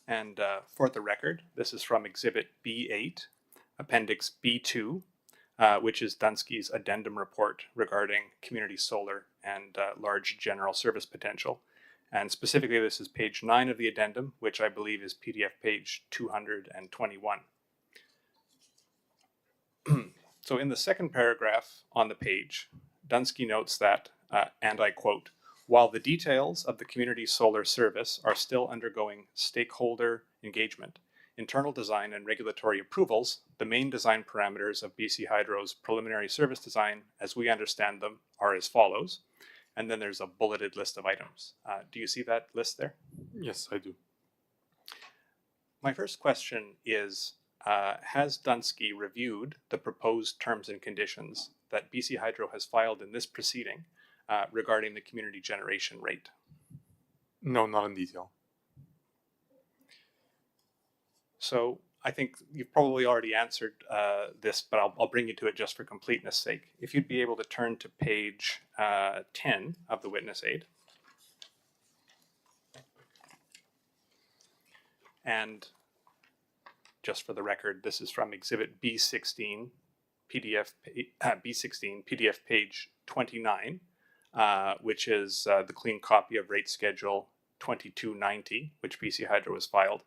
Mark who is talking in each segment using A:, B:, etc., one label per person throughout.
A: And for the record, this is from Exhibit B8, Appendix B2, which is Dunsky's addendum report regarding community solar and large general service potential. And specifically, this is page 9 of the addendum, which I believe is PDF page 221. So in the second paragraph on the page, Dunsky notes that, and I quote, "While the details of the community solar service are still undergoing stakeholder engagement, internal design and regulatory approvals, the main design parameters of BC Hydro's preliminary service design, as we understand them, are as follows." And then there's a bulleted list of items. Do you see that list there?
B: Yes, I do.
A: My first question is, has Dunsky reviewed the proposed terms and conditions that BC Hydro has filed in this proceeding regarding the community generation rate?
B: No, not in detail.
A: So I think you've probably already answered this, but I'll bring you to it just for completeness sake. If you'd be able to turn to page 10 of the witness aid. And just for the record, this is from Exhibit B16, PDF page 29, which is the clean copy of rate schedule 2290, which BC Hydro has filed.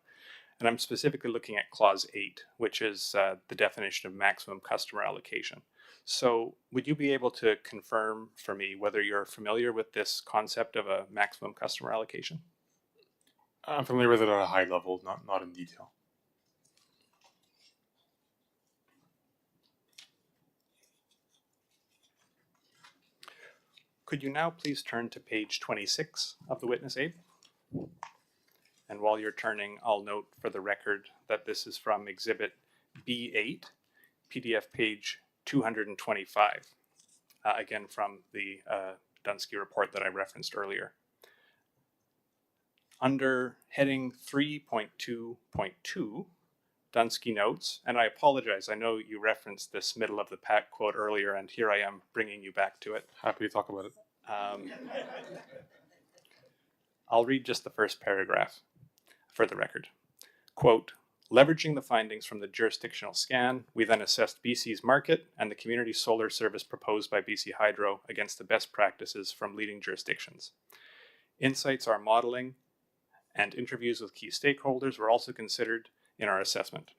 A: And I'm specifically looking at clause 8, which is the definition of maximum customer allocation. So would you be able to confirm for me whether you're familiar with this concept of a maximum customer allocation?
B: I'm familiar with it at a high level, not in detail.
A: Could you now please turn to page 26 of the witness aid? And while you're turning, I'll note for the record that this is from Exhibit B8, PDF page 225, again from the Dunsky report that I referenced earlier. Under heading 3.2.2, Dunsky notes, and I apologize, I know you referenced this middle of the pack quote earlier, and here I am bringing you back to it.
B: Happy to talk about it.
A: I'll read just the first paragraph for the record. Quote, "Leveraging the findings from the jurisdictional scan, we then assessed BC's market and the community solar service proposed by BC Hydro against the best practices from leading jurisdictions. Insights, our modeling, and interviews with key stakeholders were also considered in our assessment.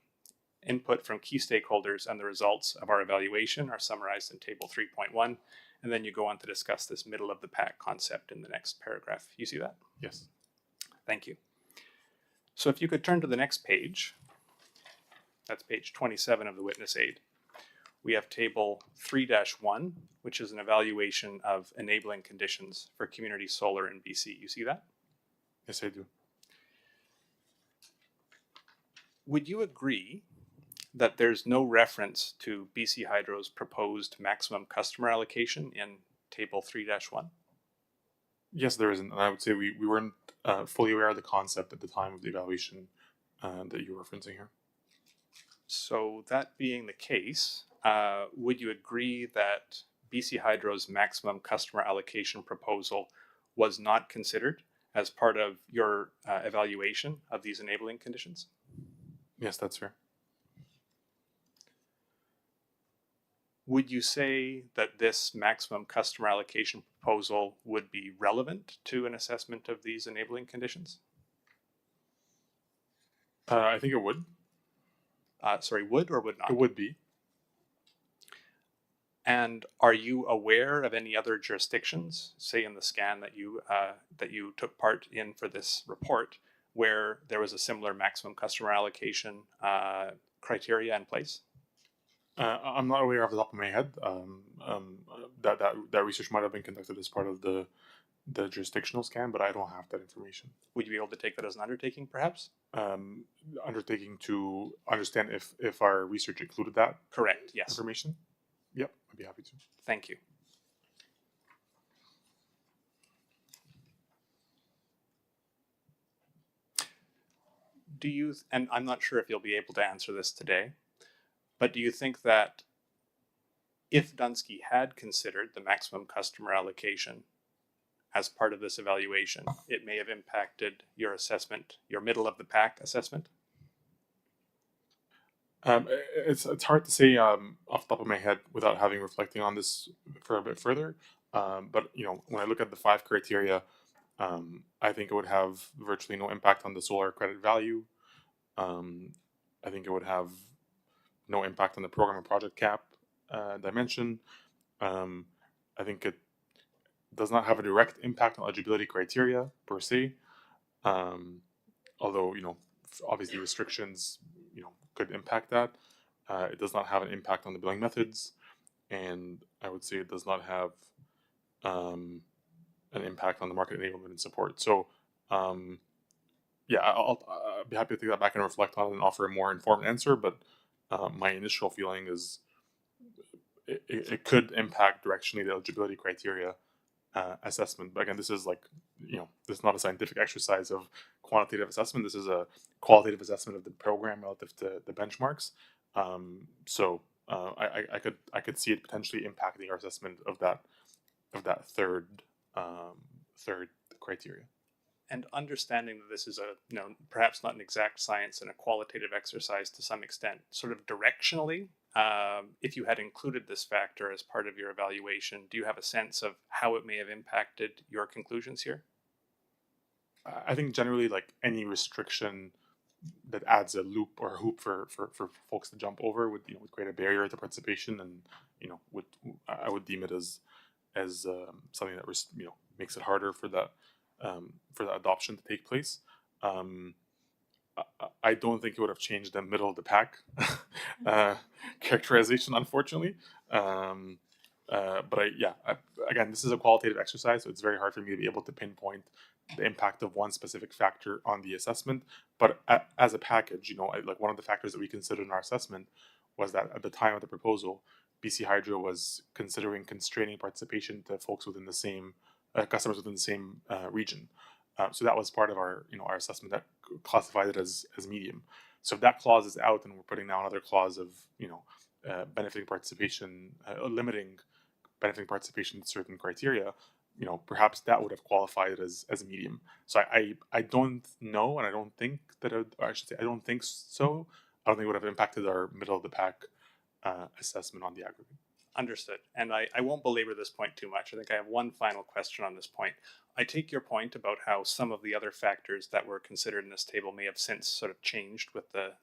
A: Input from key stakeholders and the results of our evaluation are summarized in table 3.1, and then you go on to discuss this middle of the pack concept in the next paragraph. You see that?
B: Yes.
A: Thank you. So if you could turn to the next page, that's page 27 of the witness aid. We have table 3-1, which is an evaluation of enabling conditions for community solar in BC. You see that?
B: Yes, I do.
A: Would you agree that there's no reference to BC Hydro's proposed maximum customer allocation in table 3-1?
B: Yes, there isn't. And I would say we weren't fully aware of the concept at the time of the evaluation that you're referencing here.
A: So that being the case, would you agree that BC Hydro's maximum customer allocation proposal was not considered as part of your evaluation of these enabling conditions?
B: Yes, that's fair.
A: Would you say that this maximum customer allocation proposal would be relevant to an assessment of these enabling conditions?
B: I think it would.
A: Sorry, would or would not?
B: It would be.
A: And are you aware of any other jurisdictions, say in the scan that you took part in for this report, where there was a similar maximum customer allocation criteria in place?
B: I'm not aware off the top of my head. That research might have been conducted as part of the jurisdictional scan, but I don't have that information.
A: Would you be able to take that as an undertaking, perhaps?
B: Undertaking to understand if our research included that?
A: Correct, yes.
B: Information? Yep, I'd be happy to.
A: Thank you. Do you, and I'm not sure if you'll be able to answer this today, but do you think that if Dunsky had considered the maximum customer allocation as part of this evaluation, it may have impacted your assessment, your middle of the pack assessment?
B: It's hard to say off the top of my head without having reflecting on this for a bit further. But when I look at the 5 criteria, I think it would have virtually no impact on the solar credit value. I think it would have no impact on the program and project cap dimension. I think it does not have a direct impact on eligibility criteria per se. Although obviously restrictions could impact that. It does not have an impact on the billing methods, and I would say it does not have an impact on the market enablement and support. So I'll be happy to take that back and reflect on it and offer a more informed answer, but my initial feeling is it could impact directionally the eligibility criteria assessment. But again, this is this is not a scientific exercise of quantitative assessment. This is a qualitative assessment of the program relative to the benchmarks. So I could see it potentially impacting our assessment of that third criteria.
A: And understanding that this is perhaps not an exact science and a qualitative exercise to some extent, sort of directionally, if you had included this factor as part of your evaluation, do you have a sense of how it may have impacted your conclusions here?
B: I think generally, like any restriction that adds a loop or a hoop for folks to jump over would create a barrier to participation, and I would deem it as something that makes it harder for that adoption to take place. I don't think it would have changed the middle of the pack characterization, unfortunately. But again, this is a qualitative exercise, so it's very hard for me to be able to pinpoint the impact of one specific factor on the assessment. But as a package, like one of the factors that we considered in our assessment was that at the time of the proposal, BC Hydro was considering constraining participation to folks within the same customers within the same region. So that was part of our our assessment that classified it as medium. So if that clause is out, and we're putting now another clause of benefiting participation, limiting benefiting participation to certain criteria, perhaps that would have qualified it as a medium. So I don't know, and I don't think that I don't think so. I don't think it would have impacted our middle of the pack assessment on the aggregate.
A: Understood. And I won't belabor this point too much. I think I have one final question on this point. I take your point about how some of the other factors that were considered in this table may have since sort of changed with the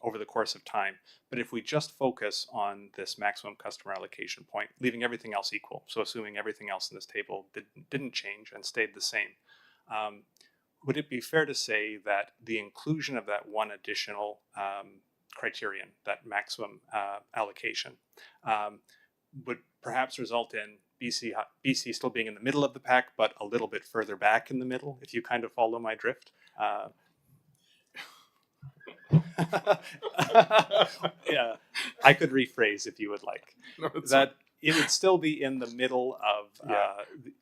A: over the course of time. But if we just focus on this maximum customer allocation point, leaving everything else equal, so assuming everything else in this table didn't change and stayed the same, would it be fair to say that the inclusion of that one additional criterion, that maximum allocation, would perhaps result in BC still being in the middle of the pack, but a little bit further back in the middle, if you kind of follow my drift? Yeah, I could rephrase if you would like.
B: No,
A: that it would still be in the middle of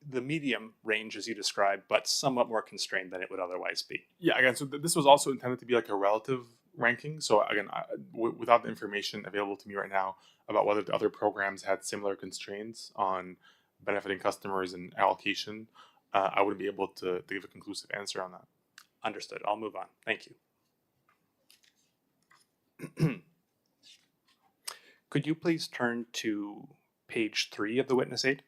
A: the medium range as you described, but somewhat more constrained than it would otherwise be.
B: Yeah, again, so this was also intended to be like a relative ranking. So again, without the information available to me right now about whether the other programs had similar constraints on benefiting customers and allocation, I wouldn't be able to give a conclusive answer on that.
A: Understood. I'll move on. Thank you. Could you please turn to page 3 of the witness aid?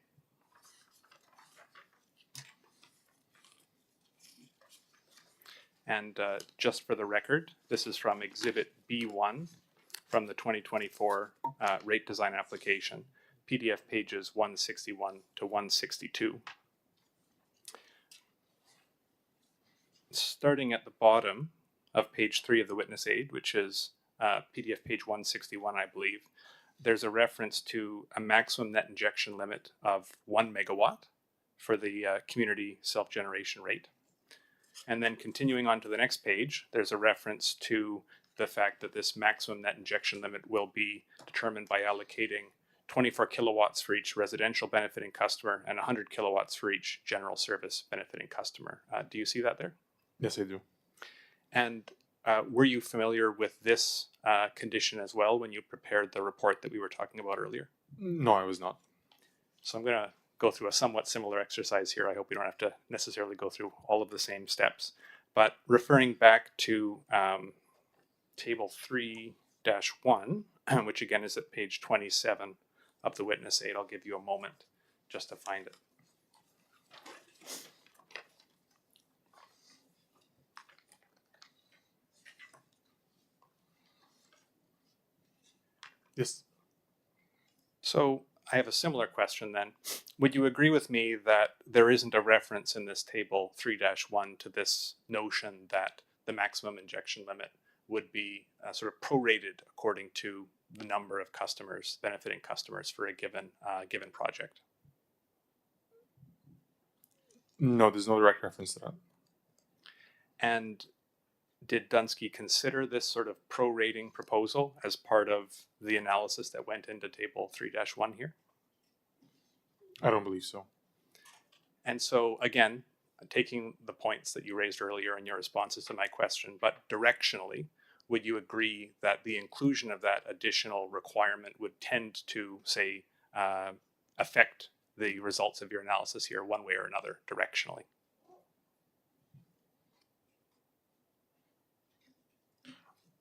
A: And just for the record, this is from Exhibit B1 from the 2024 rate design application, PDF pages 161 to 162. Starting at the bottom of page 3 of the witness aid, which is PDF page 161, I believe, there's a reference to a maximum net injection limit of 1 megawatt for the community self-generation rate. And then continuing on to the next page, there's a reference to the fact that this maximum net injection limit will be determined by allocating 24 kilowatts for each residential benefiting customer and 100 kilowatts for each general service benefiting customer. Do you see that there?
B: Yes, I do.
A: And were you familiar with this condition as well when you prepared the report that we were talking about earlier?
B: No, I was not.
A: So I'm going to go through a somewhat similar exercise here. I hope we don't have to necessarily go through all of the same steps. But referring back to table 3-1, which again is at page 27 of the witness aid, I'll give you a moment just to find it.
B: Yes.
A: So I have a similar question then. Would you agree with me that there isn't a reference in this table 3-1 to this notion that the maximum injection limit would be sort of prorated according to the number of customers, benefiting customers for a given project?
B: No, there's no direct reference to that.
A: And did Dunsky consider this sort of prorating proposal as part of the analysis that went into table 3-1 here?
B: I don't believe so.
A: And so again, taking the points that you raised earlier in your responses to my question, but directionally, would you agree that the inclusion of that additional requirement would tend to, say, affect the results of your analysis here one way or another directionally?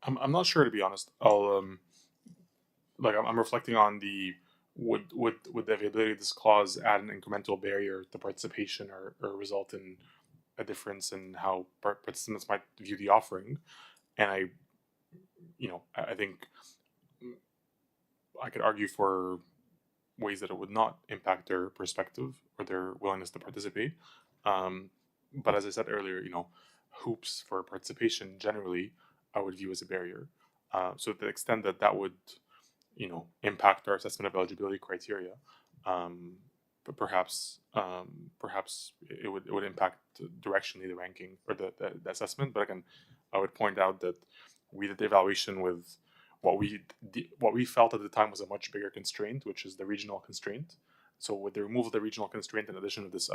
B: I'm not sure, to be honest. I'm reflecting on the would the availability of this clause add an incremental barrier to participation or result in a difference in how participants might view the offering? And I think I could argue for ways that it would not impact their perspective or their willingness to participate. But as I said earlier, hoops for participation generally I would view as a barrier. So to the extent that that would, impact our assessment of eligibility criteria, but perhaps it would impact directionally the ranking or the assessment. But again, I would point out that we did the evaluation with what we felt at the time was a much bigger constraint, which is the regional constraint. So with the removal of the regional constraint, in addition to this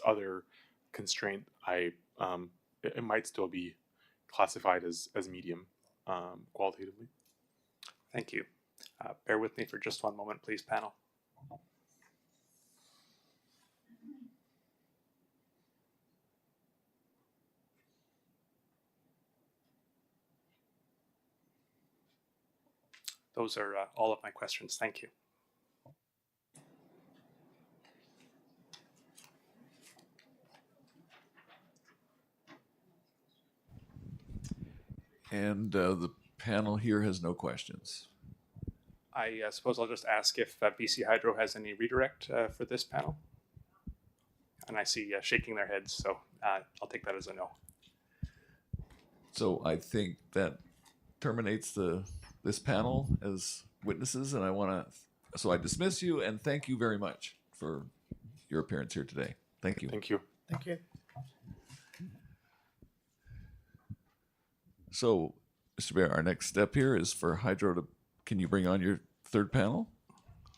B: other constraint, it might still be classified as medium qualitatively.
A: Thank you. Bear with me for just one moment, please, panel. Those are all of my questions. Thank you.
C: And the panel here has no questions.
A: I suppose I'll just ask if BC Hydro has any redirect for this panel. And I see shaking their heads, so I'll take that as a no.
C: So I think that terminates this panel as witnesses, and I dismiss you and thank you very much for your appearance here today. Thank you.
B: Thank you.
D: Thank you.
C: So, Mr. Bear, our next step here is for Hydro to. Can you bring on your third panel?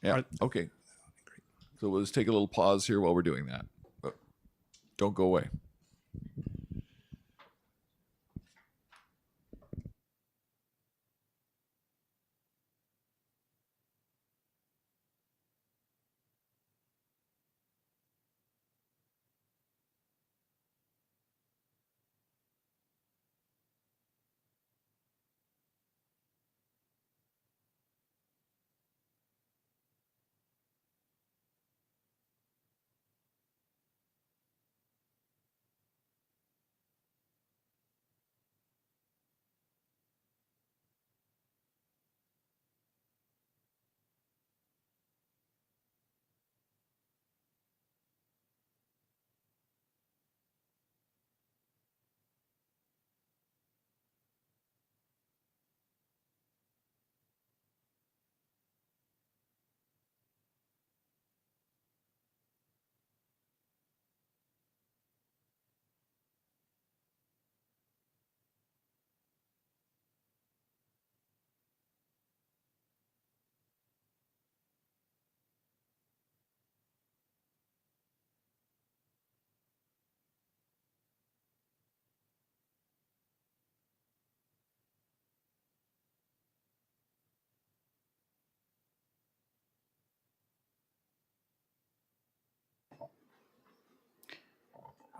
C: Yeah. Okay. So we'll just take a little pause here while we're doing that. But don't go away.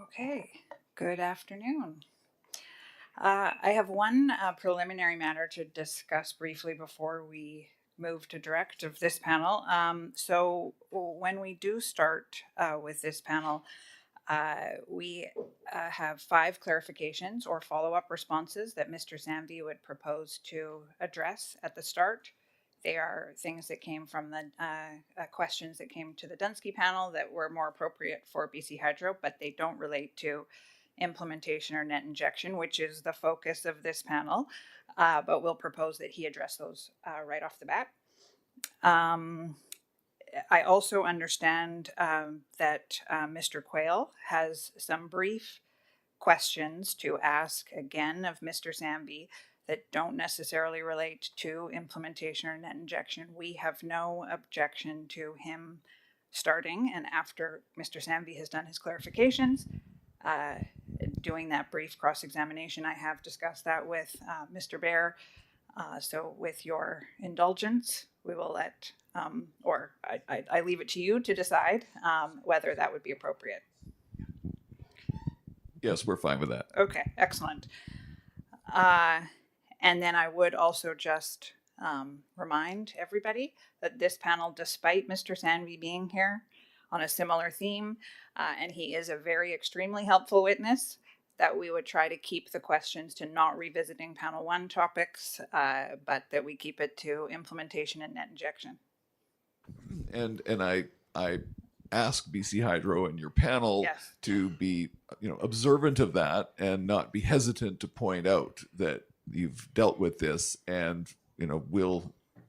D: Okay, good afternoon. I have one preliminary matter to discuss briefly before we move to direct of this panel. So when we do start with this panel, we have 5 clarifications or follow-up responses that Mr. Samby would propose to address at the start. They are things that came from the questions that came to the Dunsky panel that were more appropriate for BC Hydro, but they don't relate to implementation or net injection, which is the focus of this panel. But we'll propose that he address those right off the bat. I also understand that Mr. Quayle has some brief questions to ask again of Mr. Samby that don't necessarily relate to implementation or net injection. We have no objection to him starting, and after Mr. Samby has done his clarifications, doing that brief cross-examination. I have discussed that with Mr. Bear. So with your indulgence, we will let, or I leave it to you to decide whether that would be appropriate.
C: Yes, we're fine with that.
D: Okay, excellent. And then I would also just remind everybody that this panel, despite Mr. Samby being here on a similar theme, and he is a very extremely helpful witness, that we would try to keep the questions to not revisiting panel 1 topics, but that we keep it to implementation and net injection.
C: And I ask BC Hydro and your panel
D: Yes.
C: to be observant of that and not be hesitant to point out that you've dealt with this, and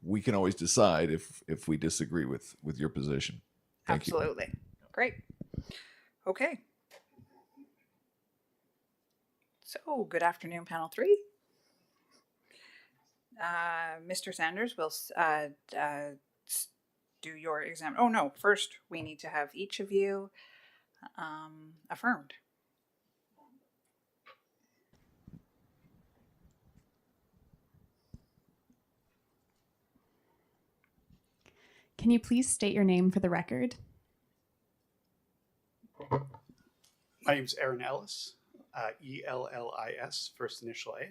C: we can always decide if we disagree with your position. Thank
D: Absolutely.
C: you.
D: Great. Okay. So, good afternoon, panel 3. Mr. Sanders will do your exam. Oh no, first we need to have each of you affirmed.
E: Can you please state your name for the record?
F: My name's Aaron Ellis, ELLIS, first initial A.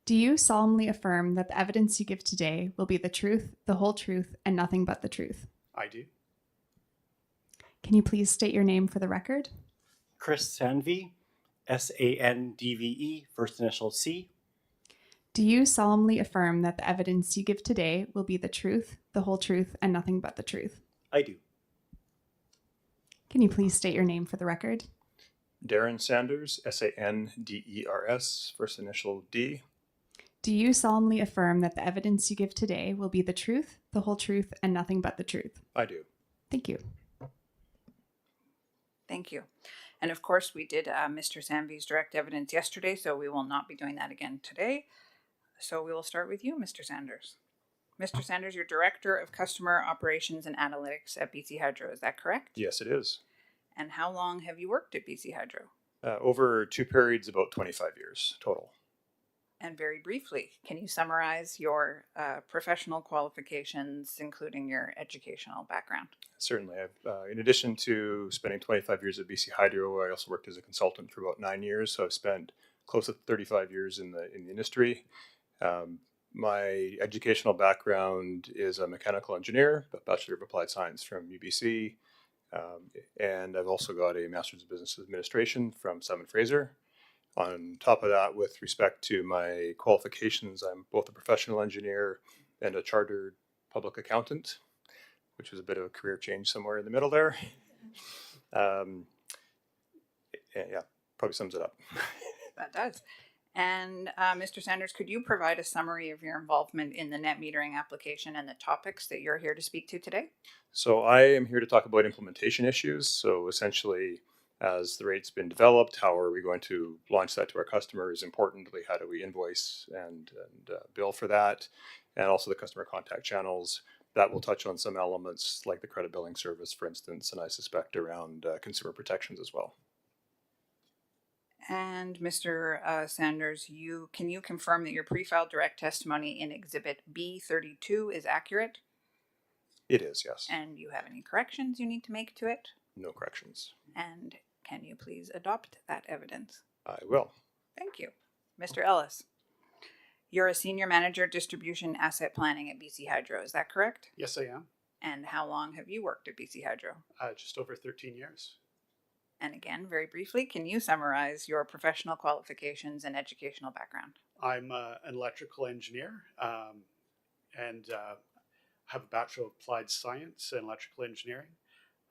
E: Do you solemnly affirm that the evidence you give today will be the truth, the whole truth, and nothing but the truth?
F: I do.
E: Can you please state your name for the record?
G: Chris Sandve, SANDVE, first initial C.
E: Do you solemnly affirm that the evidence you give today will be the truth, the whole truth, and nothing but the truth?
G: I do.
E: Can you please state your name for the record?
H: Darren Sanders, SANDERS, first initial D.
E: Do you solemnly affirm that the evidence you give today will be the truth, the whole truth, and nothing but the truth?
H: I do.
E: Thank you.
D: Thank you. And of course, we did Mr. Samby's direct evidence yesterday, so we will not be doing that again today. So we will start with you, Mr. Sanders. Mr. Sanders, you're Director of Customer Operations and Analytics at BC Hydro, is that correct?
H: Yes, it is.
D: And how long have you worked at BC Hydro?
H: Over 2 periods, about 25 years total.
D: And very briefly, can you summarize your professional qualifications, including your educational background?
H: Certainly. In addition to spending 25 years at BC Hydro, I also worked as a consultant for about 9 years. So I've spent close to 35 years in the industry. My educational background is a mechanical engineer, a Bachelor of Applied Science from UBC. And I've also got a Master's of Business Administration from Simon Fraser. On top of that, with respect to my qualifications, I'm both a professional engineer and a chartered public accountant, which was a bit of a career change somewhere in the middle there. Yeah, probably sums it up.
D: That does. And Mr. Sanders, could you provide a summary of your involvement in the net metering application and the topics that you're here to speak to today?
H: So I am here to talk about implementation issues. So essentially, as the rate's been developed, how are we going to launch that to our customers? Importantly, how do we invoice and bill for that? And also the customer contact channels. That will touch on some elements like the credit billing service, for instance, and I suspect around consumer protections as well.
D: And Mr. Sanders, can you confirm that your pre-filed direct testimony in Exhibit B32 is accurate?
H: It is, yes.
D: And you have any corrections you need to make to it?
H: No corrections.
D: And Can you please adopt that evidence?
H: I will.
D: Thank you. Mr. Ellis, you're a senior manager distribution asset planning at BC Hydro, is that correct?
F: Yes, I am.
D: And how long have you worked at BC Hydro?
F: Just over 13 years.
D: And again, very briefly, can you summarize your professional qualifications and educational background?
F: I'm an electrical engineer and have a Bachelor of Applied Science in Electrical Engineering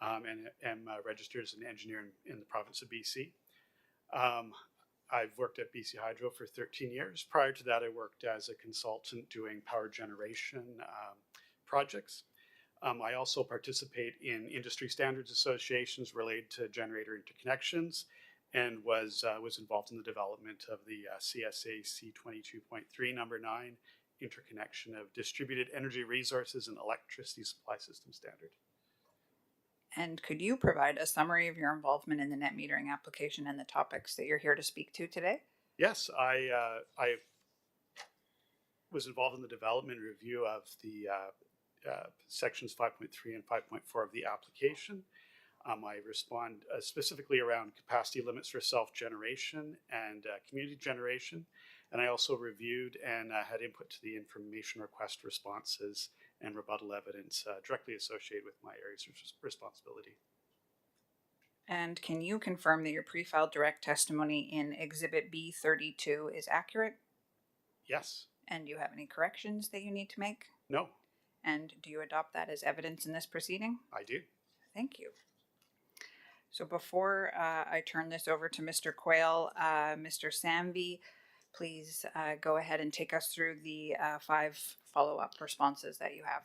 F: and am registered as an engineer in the province of BC. I've worked at BC Hydro for 13 years. Prior to that, I worked as a consultant doing power generation projects. I also participate in industry standards associations related to generator interconnections and was involved in the development of the CSA C22.3 number 9 interconnection of distributed energy resources and electricity supply system standard.
D: And could you provide a summary of your involvement in the net metering application and the topics that you're here to speak to today?
F: Yes, I was involved in the development and review of the sections 5.3 and 5.4 of the application. I respond specifically around capacity limits for self-generation and community generation. And I also reviewed and had input to the information request responses and rebuttal evidence directly associated with my areas of responsibility.
D: And can you confirm that your pre-filed direct testimony in Exhibit B32 is accurate?
F: Yes.
D: And do you have any corrections that you need to make?
F: No.
D: And do you adopt that as evidence in this proceeding?
F: I do.
D: Thank you. So before I turn this over to Mr. Quayle, Mr. Samvey, please go ahead and take us through the 5 follow-up responses that you have.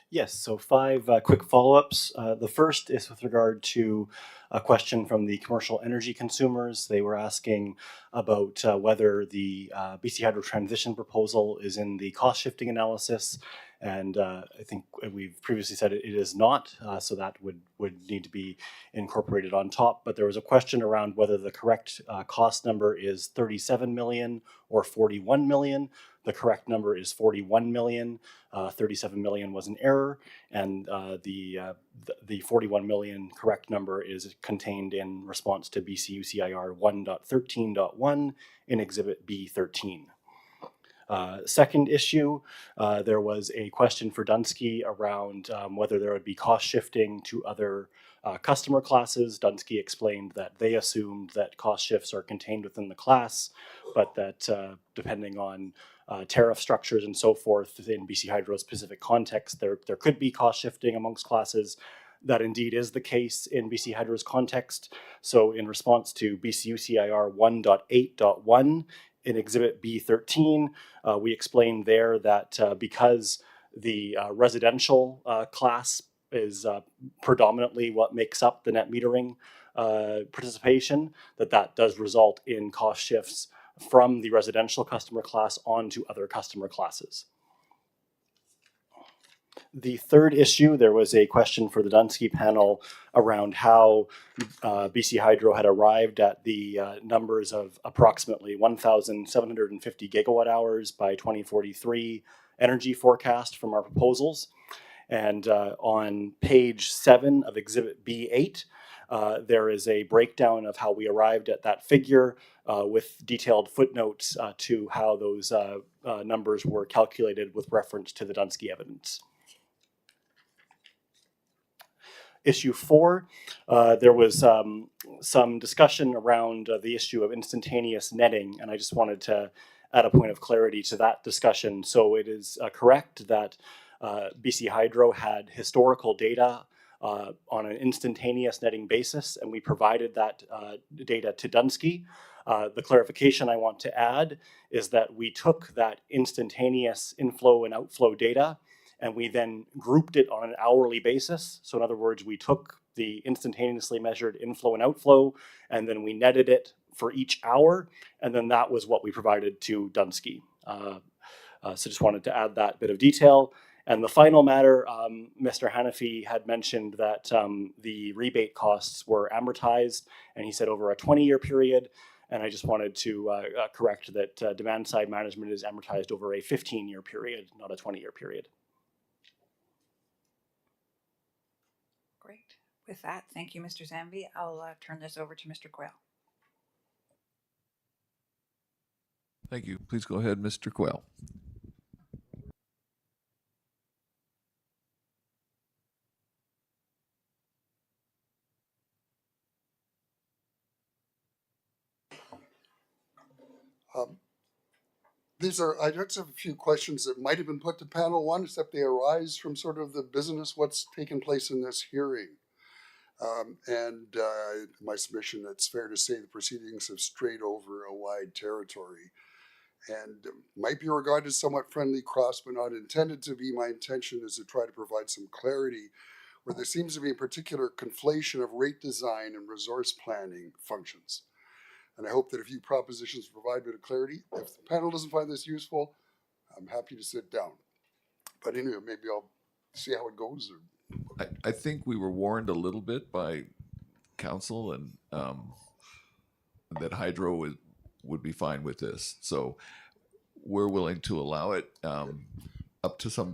G: Yes, so 5 quick follow-ups. The first is with regard to a question from the commercial energy consumers. They were asking about whether the BC Hydro transition proposal is in the cost shifting analysis. And I think we've previously said it is not, so that would need to be incorporated on top. But there was a question around whether the correct cost number is 37 million or 41 million. The correct number is 41 million. 37 million was an error, and the 41 million correct number is contained in response to BCUCIR 1.13.1 in Exhibit B13. Second issue, there was a question for Dunsky around whether there would be cost shifting to other customer classes. Dunsky explained that they assumed that cost shifts are contained within the class, but that depending on tariff structures and so forth in BC Hydro's specific context, there could be cost shifting amongst classes. That indeed is the case in BC Hydro's context. So in response to BCUCIR 1.8.1, in Exhibit B13, we explained there that because the residential class is predominantly what makes up the net metering participation, that does result in cost shifts from the residential customer class onto other customer classes. The third issue, there was a question for the Dunsky panel around how BC Hydro had arrived at the numbers of approximately 1,750 gigawatt hours by 2043 energy forecast from our proposals. And on page 7 of Exhibit B8, there is a breakdown of how we arrived at that figure with detailed footnotes to how those numbers were calculated with reference to the Dunsky evidence. Issue 4, there was some discussion around the issue of instantaneous netting, and I just wanted to add a point of clarity to that discussion. So it is correct that BC Hydro had historical data on an instantaneous netting basis, and we provided that data to Dunsky. The clarification I want to add is that we took that instantaneous inflow and outflow data and we then grouped it on an hourly basis. So in other words, we took the instantaneously measured inflow and outflow, and then we netted it for each hour, and then that was what we provided to Dunsky. So just wanted to add that bit of detail. And the final matter, Mr. Hanafi had mentioned that the rebate costs were amortized, and he said over a 20-year period. And I just wanted to correct that demand side management is amortized over a 15-year period, not a 20-year period.
D: Great. With that, thank you, Mr. Zambi. I'll turn this over to Mr. Quayle.
C: Thank you. Please go ahead, Mr. Quayle.
I: I just have a few questions that might have been put to panel one, except they arise from sort of the business, what's taken place in this hearing. My submission, it's fair to say the proceedings have strayed over a wide territory and might be regarded as somewhat friendly cross, but not intended to be. My intention is to try to provide some clarity where there seems to be a particular conflation of rate design and resource planning functions. And I hope that a few propositions provide a bit of clarity. If the panel doesn't find this useful, I'm happy to sit down. But anyway, maybe I'll see how it goes.
C: I think we were warned a little bit by council and that Hydro would be fine with this. So we're willing to allow it up to some.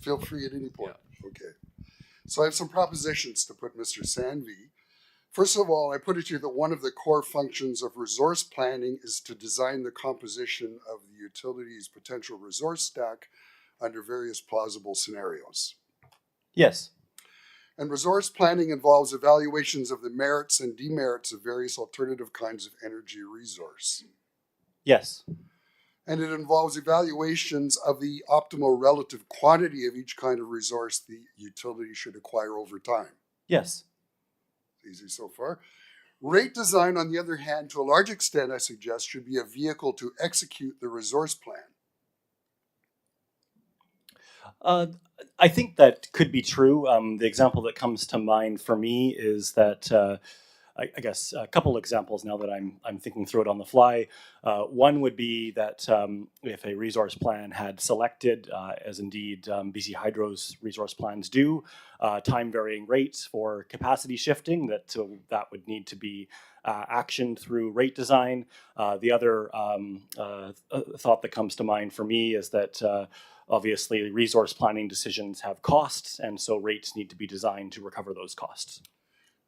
I: Feel free at any point. Yeah. Okay. So I have some propositions to put Mr. Sanvi. First of all, I put it to you that one of the core functions of resource planning is to design the composition of the utility's potential resource stack under various plausible scenarios.
G: Yes.
I: And resource planning involves evaluations of the merits and demerits of various alternative kinds of energy resource.
G: Yes.
I: And it involves evaluations of the optimal relative quantity of each kind of resource the utility should acquire over time.
G: Yes.
I: Easy so far. Rate design, on the other hand, to a large extent, I suggest, should be a vehicle to execute the resource plan.
G: I think that could be true. The example that comes to mind for me is that I guess a couple examples now that I'm thinking through it on the fly. One would be that if a resource plan had selected, as indeed BC Hydro's resource plans do, time varying rates for capacity shifting, that would need to be actioned through rate design. The other thought that comes to mind for me is that obviously resource planning decisions have costs, and so rates need to be designed to recover those costs.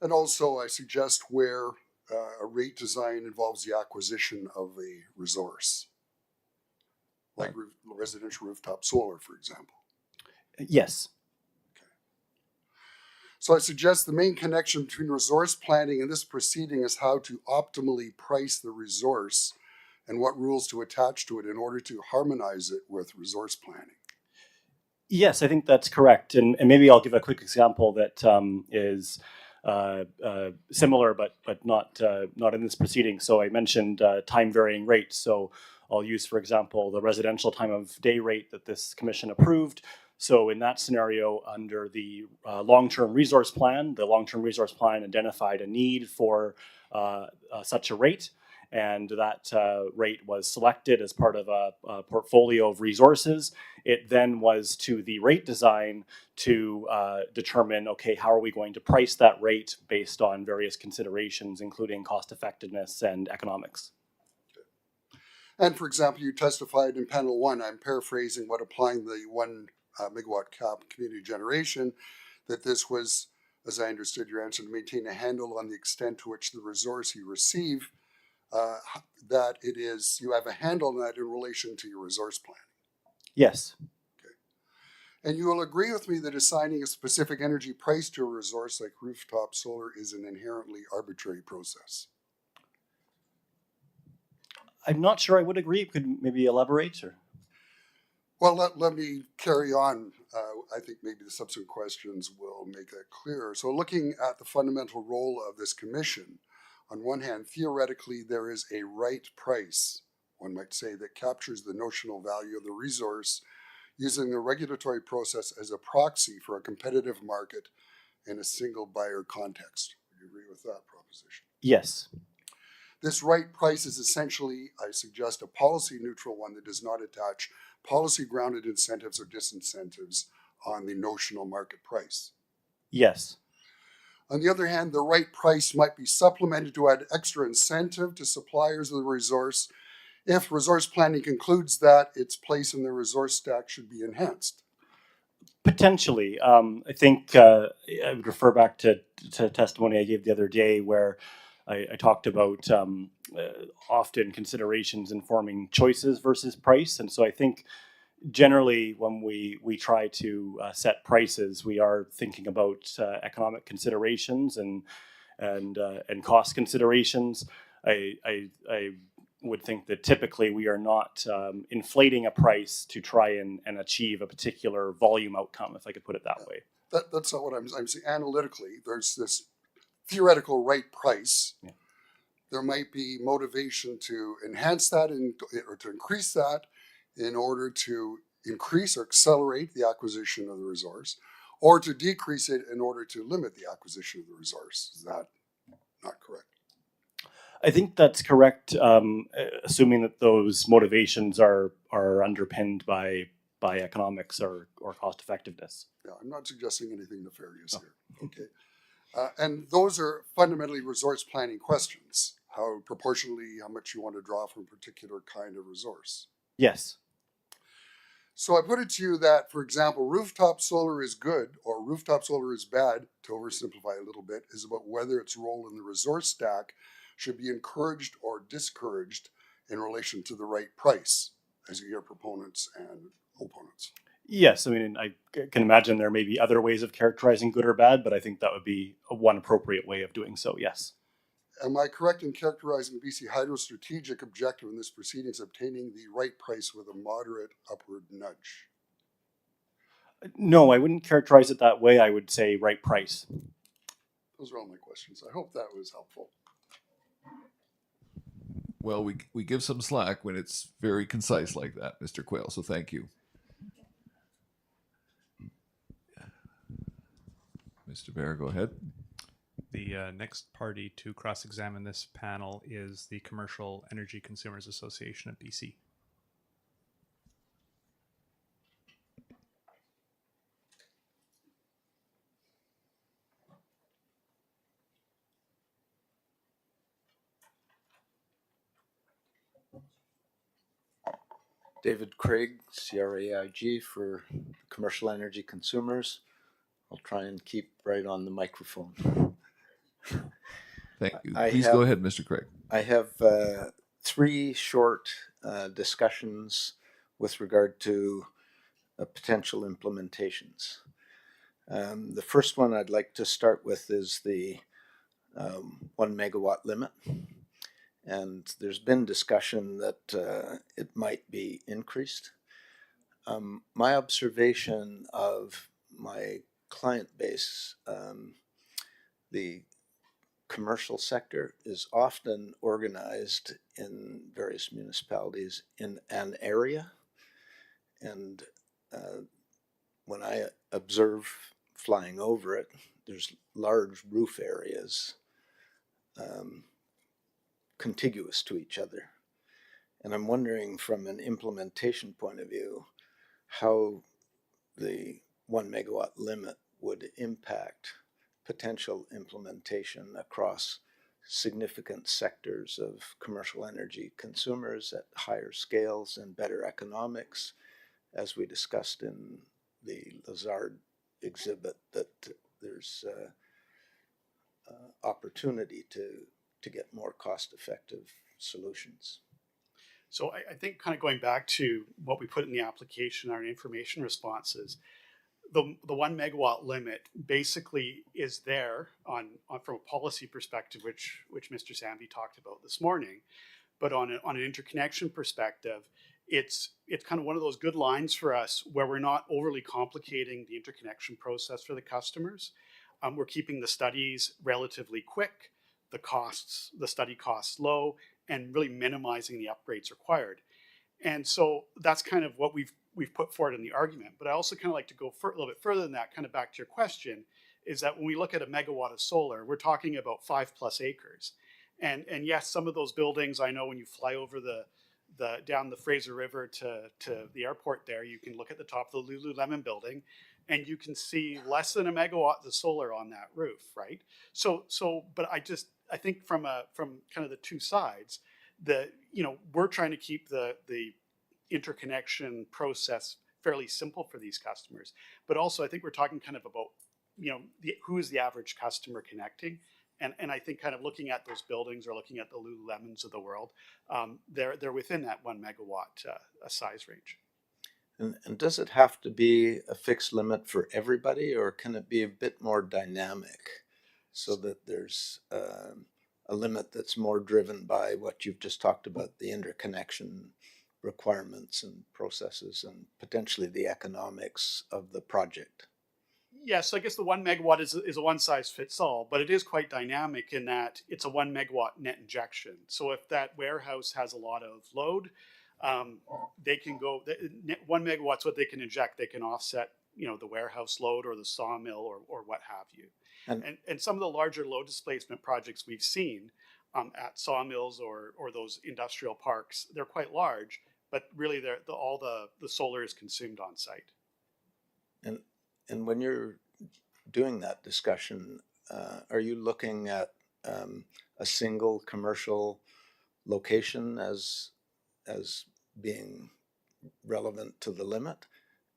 I: And also, I suggest where a rate design involves the acquisition of a resource, like residential rooftop solar, for example.
G: Yes.
I: Okay. So I suggest the main connection between resource planning and this proceeding is how to optimally price the resource and what rules to attach to it in order to harmonize it with resource planning.
G: Yes, I think that's correct. And maybe I'll give a quick example that is similar, but not in this proceeding. So I mentioned time varying rates. So I'll use, for example, the residential time of day rate that this commission approved. So in that scenario, under the long-term resource plan, the long-term resource plan identified a need for such a rate. And that rate was selected as part of a portfolio of resources. It then was to the rate design to determine, okay, how are we going to price that rate based on various considerations, including cost effectiveness and economics.
I: And for example, you testified in panel one, I'm paraphrasing, what applying the 1 megawatt cap community generation, that this was, as I understood your answer, to maintain a handle on the extent to which the resource you receive, that it is, you have a handle on that in relation to your resource plan.
G: Yes.
I: Okay. And you will agree with me that assigning a specific energy price to a resource like rooftop solar is an inherently arbitrary process.
G: I'm not sure I would agree. Could maybe elaborate? Or?
I: Well, let me carry on. I think maybe the subsequent questions will make that clearer. So looking at the fundamental role of this commission, on one hand, theoretically, there is a right price, one might say, that captures the notional value of the resource using the regulatory process as a proxy for a competitive market in a single buyer context. Would you agree with that proposition?
G: Yes.
I: This right price is essentially, I suggest, a policy neutral one that does not attach policy grounded incentives or disincentives on the notional market price.
G: Yes.
I: On the other hand, the right price might be supplemented to add extra incentive to suppliers of the resource if resource planning concludes that its place in the resource stack should be enhanced.
G: Potentially. I think I would refer back to testimony I gave the other day where I talked about often considerations informing choices versus price. And so I think generally when we try to set prices, we are thinking about economic considerations and cost considerations. I would think that typically we are not inflating a price to try and achieve a particular volume outcome, if I could put it that way.
I: That's not what I'm saying. Analytically, there's this theoretical right price.
G: Yeah.
I: There might be motivation to enhance that or to increase that in order to increase or accelerate the acquisition of the resource, or to decrease it in order to limit the acquisition of the resource. Is that not correct?
G: I think that's correct, assuming that those motivations are underpinned by economics or cost effectiveness.
I: Yeah, I'm not suggesting anything nefarious here. Okay. And those are fundamentally resource planning questions. How much you want to draw from a particular kind of resource.
G: Yes.
I: So I put it to you that, for example, rooftop solar is good or rooftop solar is bad, to oversimplify a little bit, is about whether its role in the resource stack should be encouraged or discouraged in relation to the right price, as you hear proponents and opponents.
G: Yes, I mean, I can imagine there may be other ways of characterizing good or bad, but I think that would be one appropriate way of doing so, yes.
I: Am I correct in characterizing BC Hydro's strategic objective in this proceeding as obtaining the right price with a moderate upward nudge?
G: No, I wouldn't characterize it that way. I would say right price.
I: Those are all my questions. I hope that was helpful.
C: Well, we give some slack when it's very concise like that, Mr. Quayle, so thank you. Mr. Bear, go ahead.
A: The next party to cross-examine this panel is the Commercial Energy Consumers Association of BC.
J: David Craig, CRAIG for Commercial Energy Consumers. I'll try and keep right on the microphone.
C: Thank you. Please go ahead, Mr. Craig.
J: I have three short discussions with regard to potential implementations. The first one I'd like to start with is the 1 megawatt limit. And there's been discussion that it might be increased. My observation of my client base, the commercial sector is often organized in various municipalities in an area. And when I observe flying over it, there's large roof areas contiguous to each other. And I'm wondering from an implementation point of view, how the 1 megawatt limit would impact potential implementation across significant sectors of commercial energy consumers at higher scales and better economics, as we discussed in the Lazard exhibit, that there's opportunity to get more cost-effective solutions.
F: So I think kind of going back to what we put in the application, our information responses, the 1 megawatt limit basically is there on from a policy perspective, which Mr. Samby talked about this morning, but on an interconnection perspective, it's kind of one of those good lines for us where we're not overly complicating the interconnection process for the customers. We're keeping the studies relatively quick, the study costs low, and really minimizing the upgrades required. And so that's kind of what we've put forward in the argument. But I also kind of like to go a little bit further than that, kind of back to your question, is that when we look at a megawatt of solar, we're talking about 5+ acres. And yes, some of those buildings, I know when you fly over down the Fraser River to the airport there, you can look at the top of the Lululemon building and you can see less than a megawatt of solar on that roof, right? But I think from kind of the two sides, we're trying to keep the interconnection process fairly simple for these customers. But also, I think we're talking kind of about, who is the average customer connecting? And I think kind of looking at those buildings or looking at the Lululemons of the world, they're within that 1 megawatt size range.
J: And does it have to be a fixed limit for everybody, or can it be a bit more dynamic so that there's a limit that's more driven by what you've just talked about, the interconnection requirements and processes and potentially the economics of the project?
F: Yes, I guess the 1 megawatt is a one size fits all, but it is quite dynamic in that it's a 1 megawatt net injection. So if that warehouse has a lot of load, they can go 1 megawatt's what they can inject. They can offset, the warehouse load or the sawmill or what have you. And some of the larger load displacement projects we've seen at sawmills or those industrial parks, they're quite large, but really all the solar is consumed on site.
J: And when you're doing that discussion, are you looking at a single commercial location as being relevant to the limit,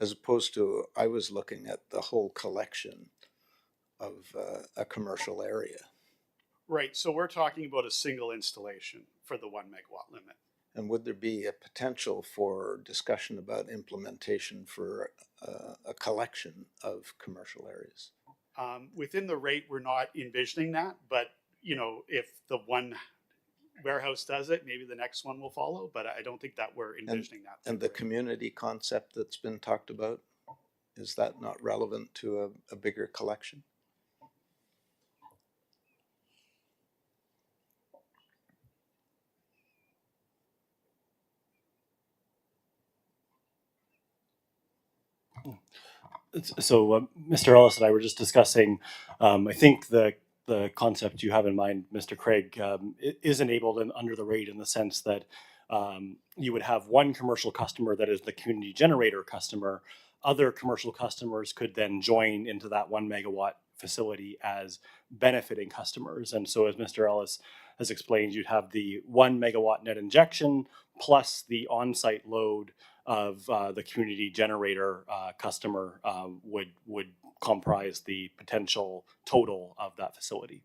J: as opposed to I was looking at the whole collection of a commercial area?
F: Right. So we're talking about a single installation for the 1 megawatt limit.
J: And would there be a potential for discussion about implementation for a collection of commercial areas?
F: Within the rate, we're not envisioning that, but if the one warehouse does it, maybe the next one will follow, but I don't think that we're envisioning that.
J: And the community concept that's been talked about, is that not relevant to a bigger collection?
G: So Mr. Ellis and I were just discussing, I think the concept you have in mind, Mr. Craig, is enabled under the rate in the sense that you would have one commercial customer that is the community generator customer. Other commercial customers could then join into that 1 megawatt facility as benefiting customers. And so as Mr. Ellis has explained, you'd have the 1 megawatt net injection plus the on-site load of the community generator customer would comprise the potential total of that facility.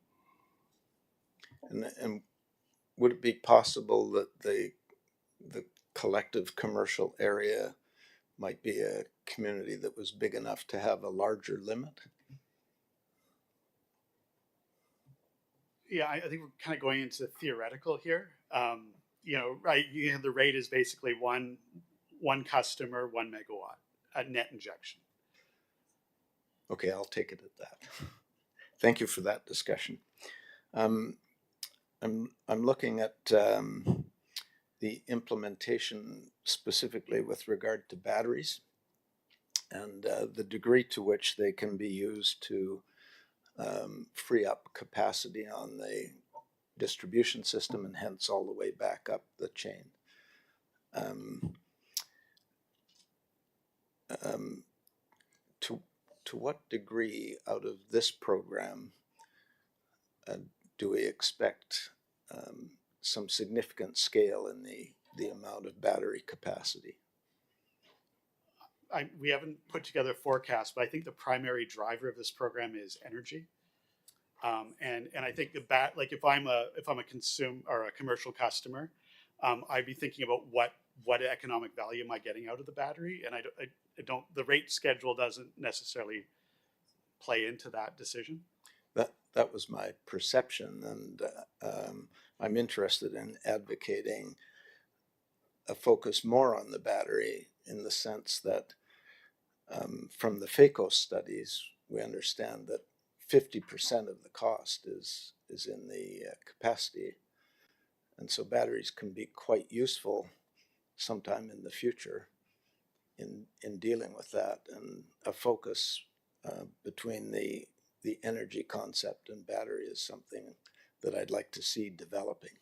J: And would it be possible that the collective commercial area might be a community that was big enough to have a larger limit?
F: Yeah, I think we're kind of going into theoretical here. Right? The rate is basically one customer, 1 megawatt, a net injection.
J: Okay, I'll take it at that. Thank you for that discussion. I'm looking at the implementation specifically with regard to batteries and the degree to which they can be used to free up capacity on the distribution system and hence all the way back up the chain. To what degree out of this program do we expect some significant scale in the amount of battery capacity?
F: We haven't put together a forecast, but I think the primary driver of this program is energy. And I think if I'm a consumer or a commercial customer, I'd be thinking about what economic value am I getting out of the battery, and I don't. The rate schedule doesn't necessarily play into that decision.
J: That was my perception, and I'm interested in advocating a focus more on the battery in the sense that from the FACO studies, we understand that 50% of the cost is in the capacity. And so batteries can be quite useful sometime in the future in dealing with that. And a focus between the energy concept and battery is something that I'd like to see developing.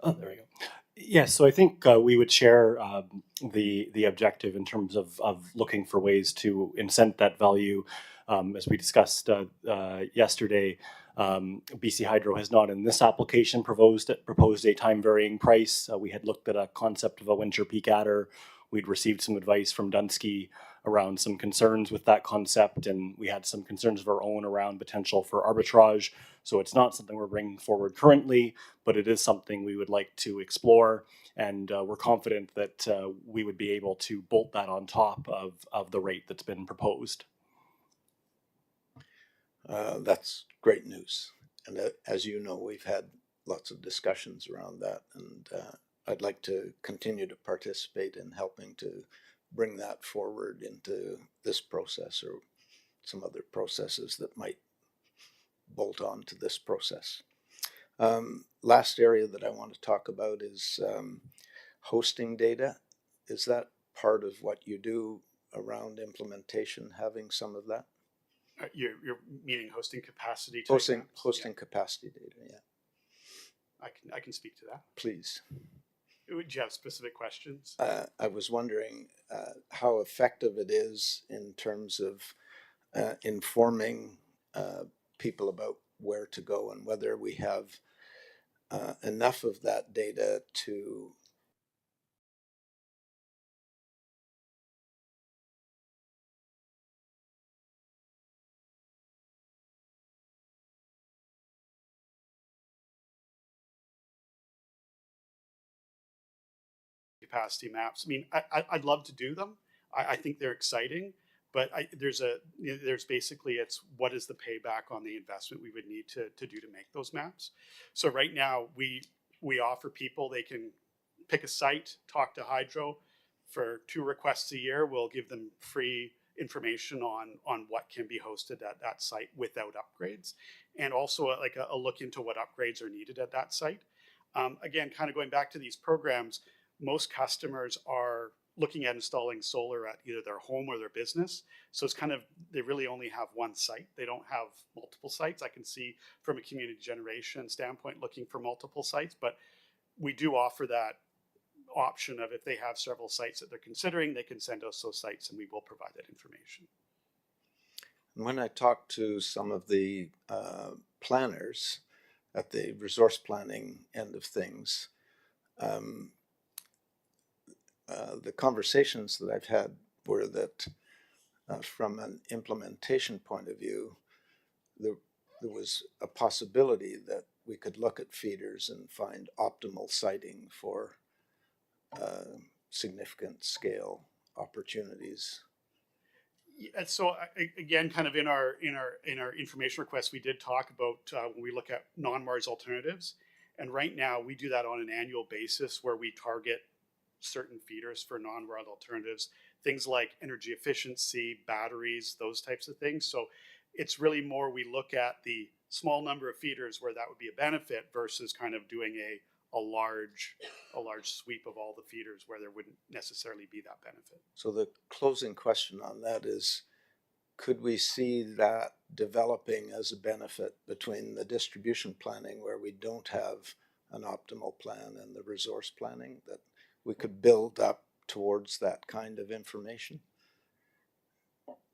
G: Oh, there we go. Yes, so I think we would share the objective in terms of looking for ways to incent that value. As we discussed yesterday, BC Hydro has not in this application proposed a time varying price. We had looked at a concept of a winter peak adder. We'd received some advice from Dunsky around some concerns with that concept, and we had some concerns of our own around potential for arbitrage. So it's not something we're bringing forward currently, but it is something we would like to explore, and we're confident that we would be able to bolt that on top of the rate that's been proposed.
J: That's great news. And as you know, we've had lots of discussions around that, and I'd like to continue to participate in helping to bring that forward into this process or some other processes that might bolt on to this process. Last area that I want to talk about is hosting data. Is that part of what you do around implementation, having some of that?
F: You're meaning hosting capacity?
J: Hosting capacity data, yeah.
F: I can speak to that.
J: Please.
F: Would you have specific questions?
J: I was wondering how effective it is in terms of informing people about where to go and whether we have enough of that data to
F: capacity maps. I mean, I'd love to do them. I think they're exciting, but there's basically, it's what is the payback on the investment we would need to do to make those maps. So right now we offer people, they can pick a site, talk to Hydro for 2 requests a year. We'll give them free information on what can be hosted at that site without upgrades, and also like a look into what upgrades are needed at that site. Again, kind of going back to these programs, most customers are looking at installing solar at either their home or their business. So it's kind of, they really only have one site. They don't have multiple sites. I can see from a community generation standpoint looking for multiple sites, but we do offer that option of if they have several sites that they're considering, they can send us those sites and we will provide that information.
J: When I talk to some of the planners at the resource planning end of things, the conversations that I've had were that from an implementation point of view, there was a possibility that we could look at feeders and find optimal siting for significant scale opportunities.
F: Yeah, so again, kind of in our information request, we did talk about when we look at non-Mars alternatives, and right now we do that on an annual basis where we target certain feeders for non-Mars alternatives, things like energy efficiency, batteries, those types of things. So it's really more we look at the small number of feeders where that would be a benefit versus kind of doing a large sweep of all the feeders where there wouldn't necessarily be that benefit.
J: So the closing question on that is, could we see that developing as a benefit between the distribution planning where we don't have an optimal plan and the resource planning, that we could build up towards that kind of information?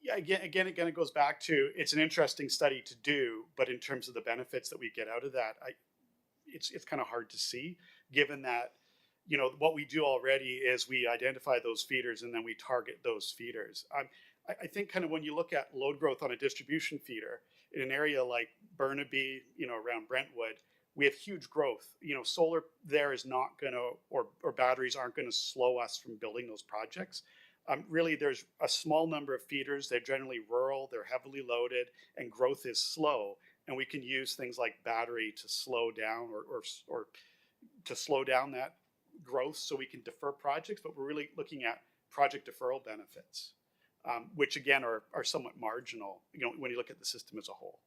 F: Yeah, again, it goes back to, it's an interesting study to do, but in terms of the benefits that we get out of that, it's kind of hard to see, given that, you know, what we do already is we identify those feeders and then we target those feeders. I think kind of when you look at load growth on a distribution feeder in an area like Burnaby, you know, around Brentwood, we have huge growth. You know, solar there is not going to, or batteries aren't going to slow us from building those projects. Really, there's a small number of feeders. They're generally rural, they're heavily loaded, and growth is slow. And we can use things like battery to slow down or to slow down that growth so we can defer projects. But we're really looking at project deferral benefits, which again are somewhat marginal, you know, when you look at the system as a whole.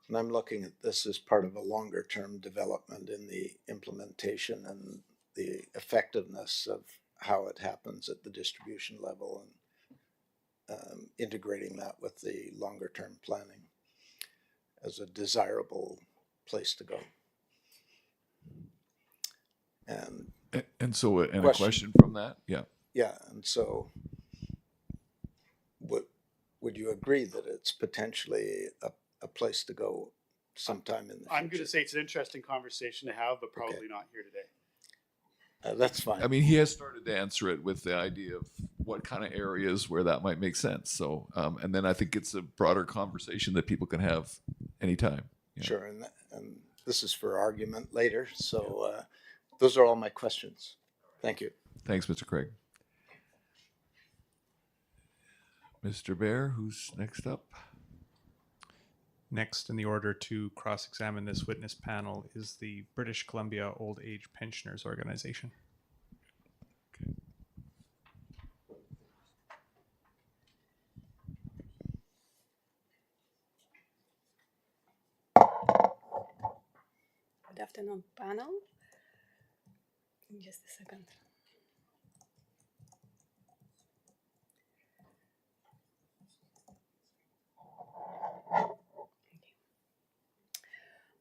J: And I'm looking at this as part of a longer term development in the implementation and the effectiveness of how it happens at the distribution level, and integrating that with the longer term planning as a desirable place to go.
C: And so a question from that? Yeah.
J: Yeah, and so would you agree that it's potentially a place to go sometime in the future.
F: I'm going to say it's an interesting conversation to have, but probably not here today.
J: That's fine.
C: I mean, he has started to answer it with the idea of what kind of areas where that might make sense. So, and then I think it's a broader conversation that people can have anytime. Yeah.
J: Sure, and this is for argument later. So those are all my questions. Thank you.
C: Thanks, Mr. Craig. Mr. Bear, who's next up?
A: Next in the order to cross-examine this witness panel is the British Columbia Old Age Pensioners Organization.
K: Good afternoon, panel. Just a second.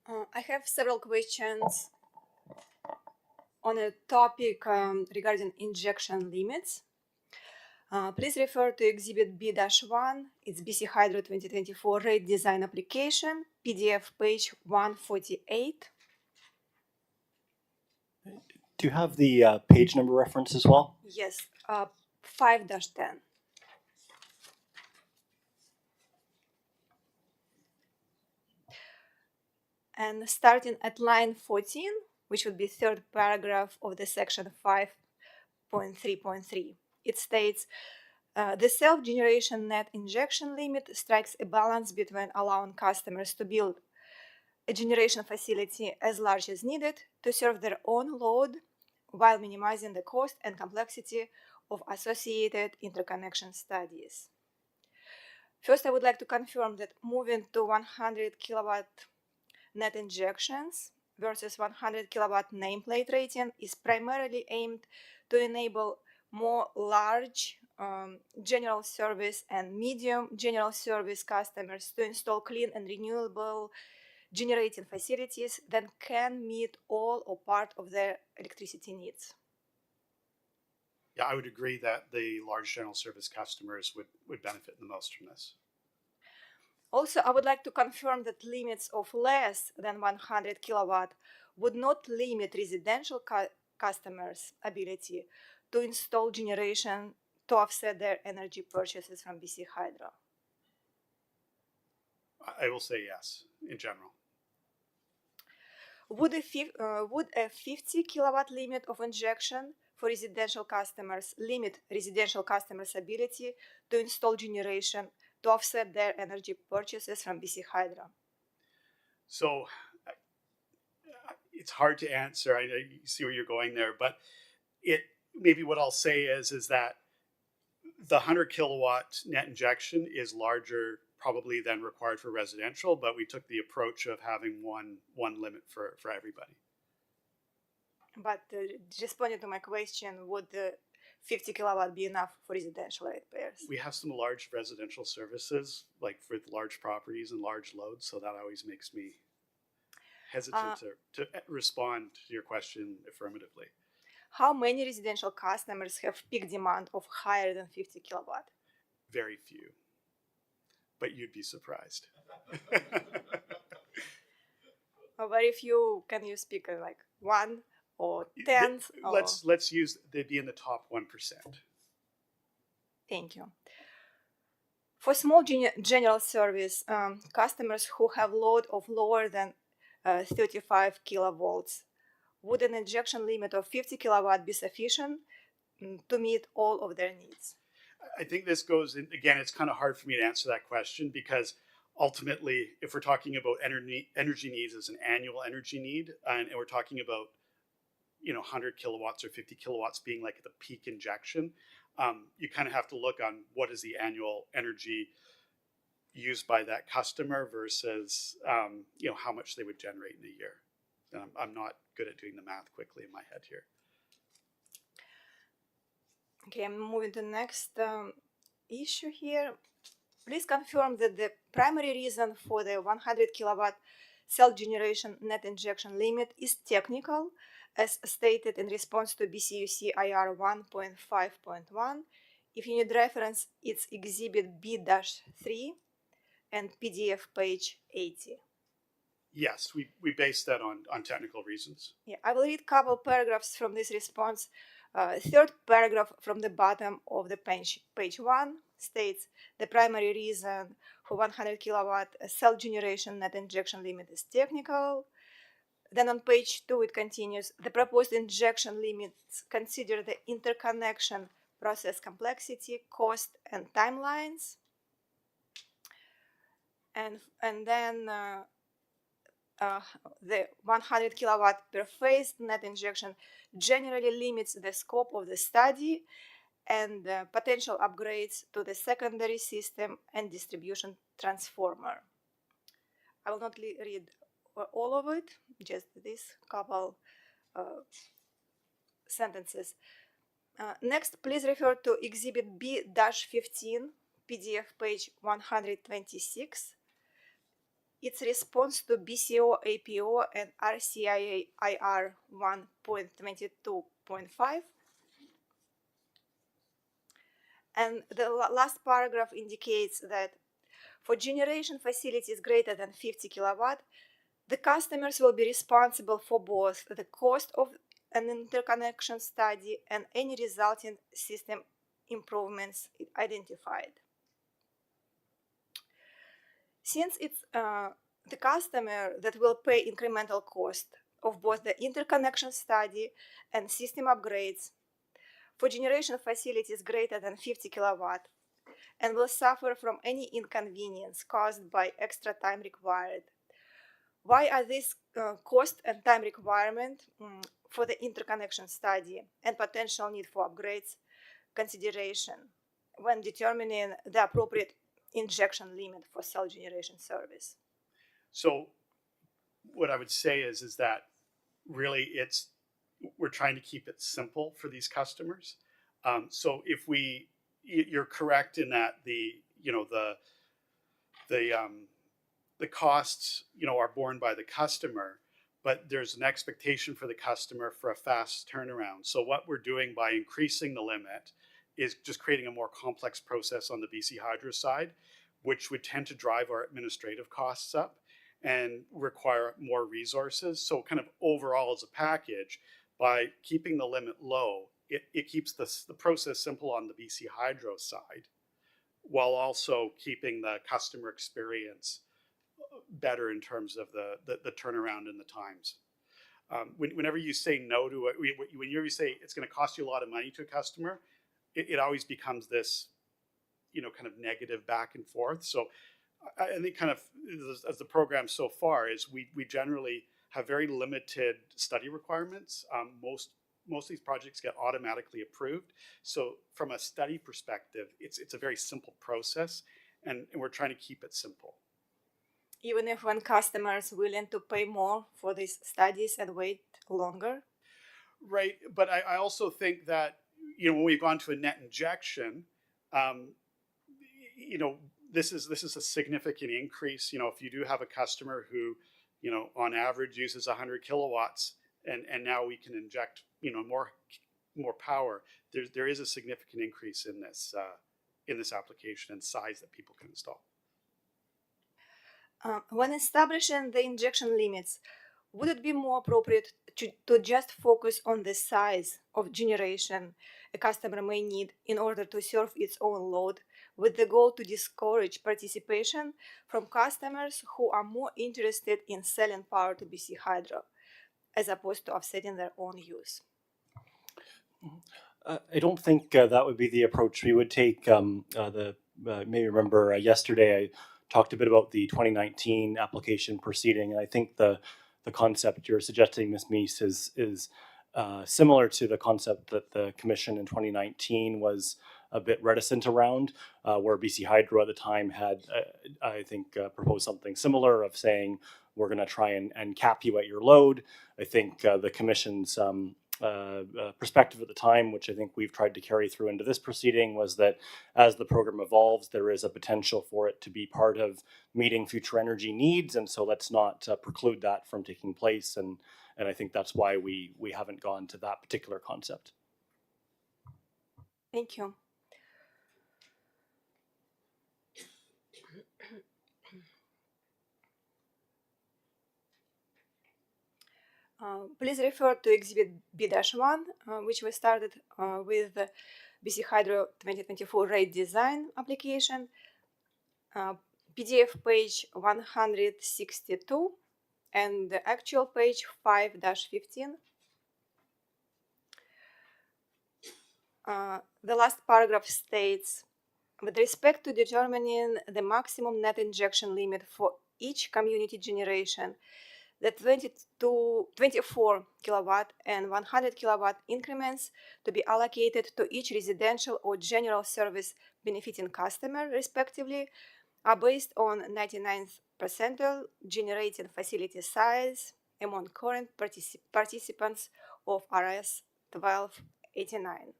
K: I have several questions on a topic regarding injection limits. Please refer to Exhibit B-1. It's BC Hydro 2024 Rate Design Application, PDF page 148.
G: Do you have the page number reference as well?
K: Yes, 5-10. And starting at line 14, which would be third paragraph of the section 5.3.3, it states, the self-generation net injection limit strikes a balance between allowing customers to build a generation facility as large as needed to serve their own load while minimizing the cost and complexity of associated interconnection studies. First, I would like to confirm that moving to 100 kilowatt net injections versus 100 kilowatt nameplate rating is primarily aimed to enable more large general service and medium general service customers to install clean and renewable generating facilities that can meet all or part of their electricity needs.
F: Yeah, I would agree that the large general service customers would benefit the most from this.
K: Also, I would like to confirm that limits of less than 100 kilowatt would not limit residential customers' ability to install generation to offset their energy purchases from BC Hydro.
F: I will say yes, in general.
K: Would a 50 kilowatt limit of injection for residential customers limit residential customers' ability to install generation to offset their energy purchases from BC Hydro?
F: So it's hard to answer. I see where you're going there, but maybe what I'll say is that the 100 kilowatt net injection is larger probably than required for residential, but we took the approach of having one limit for everybody.
K: But responding to my question, would the 50 kilowatt be enough for residential ratepayers?
F: We have some large residential services, like for large properties and large loads, so that always makes me hesitant to respond to your question affirmatively.
K: How many residential customers have peak demand of higher than 50 kilowatt?
F: Very few, but you'd be surprised.
K: Very few. Can you speak like 1 or 10?
F: Let's use they'd be in the top 1%.
K: Thank you. For small general service customers who have load of lower than 35 kilovolts, would an injection limit of 50 kilowatt be sufficient to meet all of their needs?
F: I think this goes in, again, it's kind of hard for me to answer that question because ultimately, if we're talking about energy needs as an annual energy need, and we're talking about 100 kilowatts or 50 kilowatts being like the peak injection, you kind of have to look on what is the annual energy used by that customer versus how much they would generate in a year. And I'm not good at doing the math quickly in my head here.
K: Okay, I'm moving to the next issue here. Please confirm that the primary reason for the 100 kilowatt self-generation net injection limit is technical, as stated in response to BCUC IR 1.5.1. If you need reference, it's Exhibit B-3 and PDF page 80.
F: Yes, we based that on technical reasons.
K: Yeah, I will read a couple paragraphs from this response. Third paragraph from the bottom of the page 1 states the primary reason for 100 kilowatt cell generation net injection limit is technical. Then on page 2 it continues, the proposed injection limits consider the interconnection process complexity, cost, and timelines. And then the 100 kilowatt per phase net injection generally limits the scope of the study and potential upgrades to the secondary system and distribution transformer. I will not read all of it, just this couple sentences. Next, please refer to Exhibit B-15, PDF page 126. Its response to BCO APO and RCIA IR 1.22.5. And the last paragraph indicates that for generation facilities greater than 50 kilowatt, the customers will be responsible for both the cost of an interconnection study and any resulting system improvements identified. Since it's the customer that will pay incremental cost of both the interconnection study and system upgrades for generation facilities greater than 50 kilowatt and will suffer from any inconvenience caused by extra time required. Why are these cost and time requirement for the interconnection study and potential need for upgrades consideration when determining the appropriate injection limit for cell generation service?
F: So what I would say is that really we're trying to keep it simple for these customers. So if you're correct in that the costs are borne by the customer, but there's an expectation for the customer for a fast turnaround. So what we're doing by increasing the limit is just creating a more complex process on the BC Hydro side, which would tend to drive our administrative costs up and require more resources. So kind of overall as a package, by keeping the limit low, it keeps the process simple on the BC Hydro side, while also keeping the customer experience better in terms of the turnaround and the times. Whenever you say no to it, whenever you say it's going to cost you a lot of money to a customer, it always becomes this, kind of negative back and forth. So I think kind of as the program so far is we generally have very limited study requirements. Most of these projects get automatically approved. So from a study perspective, it's a very simple process, and we're trying to keep it simple.
K: Even if one customer is willing to pay more for these studies and wait longer?
F: Right, but I also think that, when we've gone to a net injection, this is a significant increase. If you do have a customer who, on average uses 100 kilowatts, and now we can inject, more power, there is a significant increase in this application and size that people can install.
K: When establishing the injection limits, would it be more appropriate to just focus on the size of generation a customer may need in order to serve its own load, with the goal to discourage participation from customers who are more interested in selling power to BC Hydro, as opposed to offsetting their own use?
G: I don't think that would be the approach we would take. Maybe remember yesterday I talked a bit about the 2019 application proceeding, and I think the concept you're suggesting, Ms. Meese, is similar to the concept that the Commission in 2019 was a bit reticent around, where BC Hydro at the time had, I think, proposed something similar of saying, we're going to try and cap you at your load. I think the Commission's perspective at the time, which I think we've tried to carry through into this proceeding, was that as the program evolves, there is a potential for it to be part of meeting future energy needs, and so let's not preclude that from taking place, and I think that's why we haven't gone to that particular concept.
K: Thank you. Please refer to Exhibit B-1, which we started with the BC Hydro 2024 rate design application, PDF page 162, and the actual page 5-15. The last paragraph states, with respect to determining the maximum net injection limit for each community generation, the 24 kilowatt and 100 kilowatt increments to be allocated to each residential or general service benefiting customer, respectively, are based on 99th percentile generating facility size among current participants of RS 1289.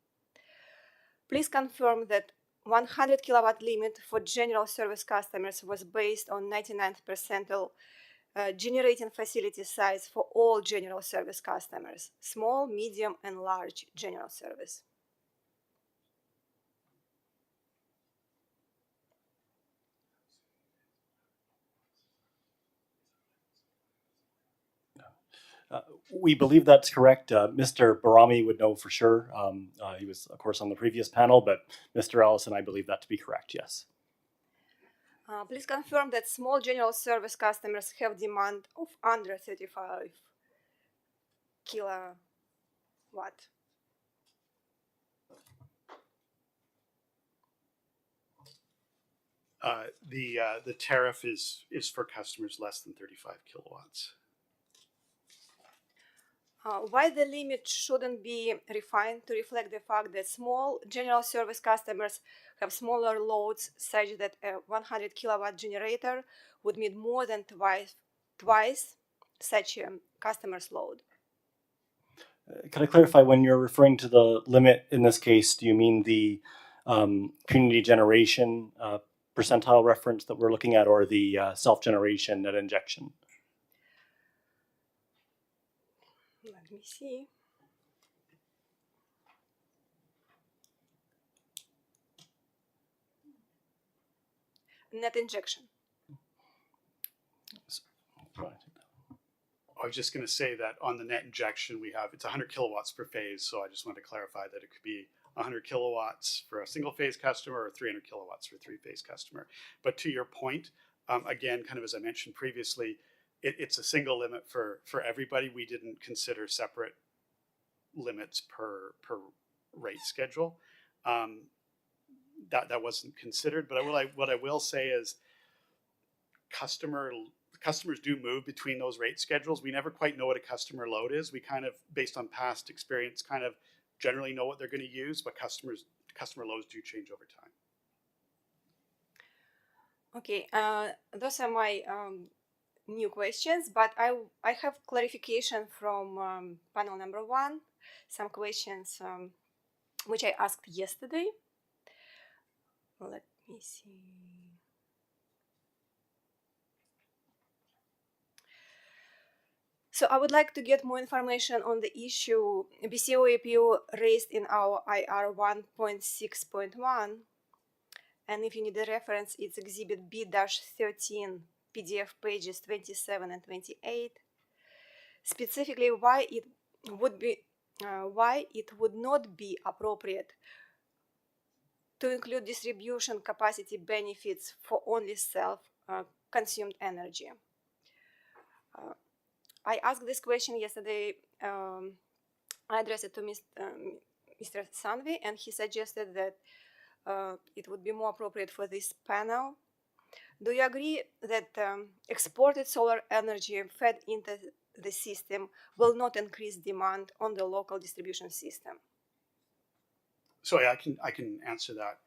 K: Please confirm that 100 kilowatt limit for general service customers was based on 99th percentile generating facility size for all general service customers, small, medium, and large general service.
G: We believe that's correct. Mr. Barami would know for sure. He was, of course, on the previous panel, but Mr. Allison, I believe that to be correct, yes.
K: Please confirm that small general service customers have demand of under 35 kilowatt.
F: The tariff is for customers less than 35 kilowatts.
K: Why the limit shouldn't be refined to reflect the fact that small general service customers have smaller loads such that a 100 kilowatt generator would meet more than twice such a customer's load.
G: Can I clarify, when you're referring to the limit in this case, do you mean the community generation percentile reference that we're looking at, or the self-generation net injection?
K: Let me see. Net injection.
F: I was just going to say that on the net injection we have, it's 100 kilowatts per phase. So I just want to clarify that it could be 100 kilowatts for a single phase customer or 300 kilowatts for a three-phase customer. But to your point, again, kind of as I mentioned previously, it's a single limit for everybody. We didn't consider separate limits per rate schedule. That wasn't considered. But what I will say is customers do move between those rate schedules. We never quite know what a customer load is. We kind of, based on past experience, kind of generally know what they're going to use, but customer loads do change over time.
K: Okay, those are my new questions, but I have clarification from panel number 1, some questions which I asked yesterday. Let me see. So I would like to get more information on the issue BCO APO raised in our IR 1.6.1. And if you need a reference, it's Exhibit B-13, PDF pages 27 and 28. Specifically, why it would not be appropriate to include distribution capacity benefits for only self-consumed energy. I asked this question yesterday. I addressed it to Mr. Sanvi, and he suggested that it would be more appropriate for this panel. Do you agree that exported solar energy fed into the system will not increase demand on the local distribution system?
F: So I can answer that.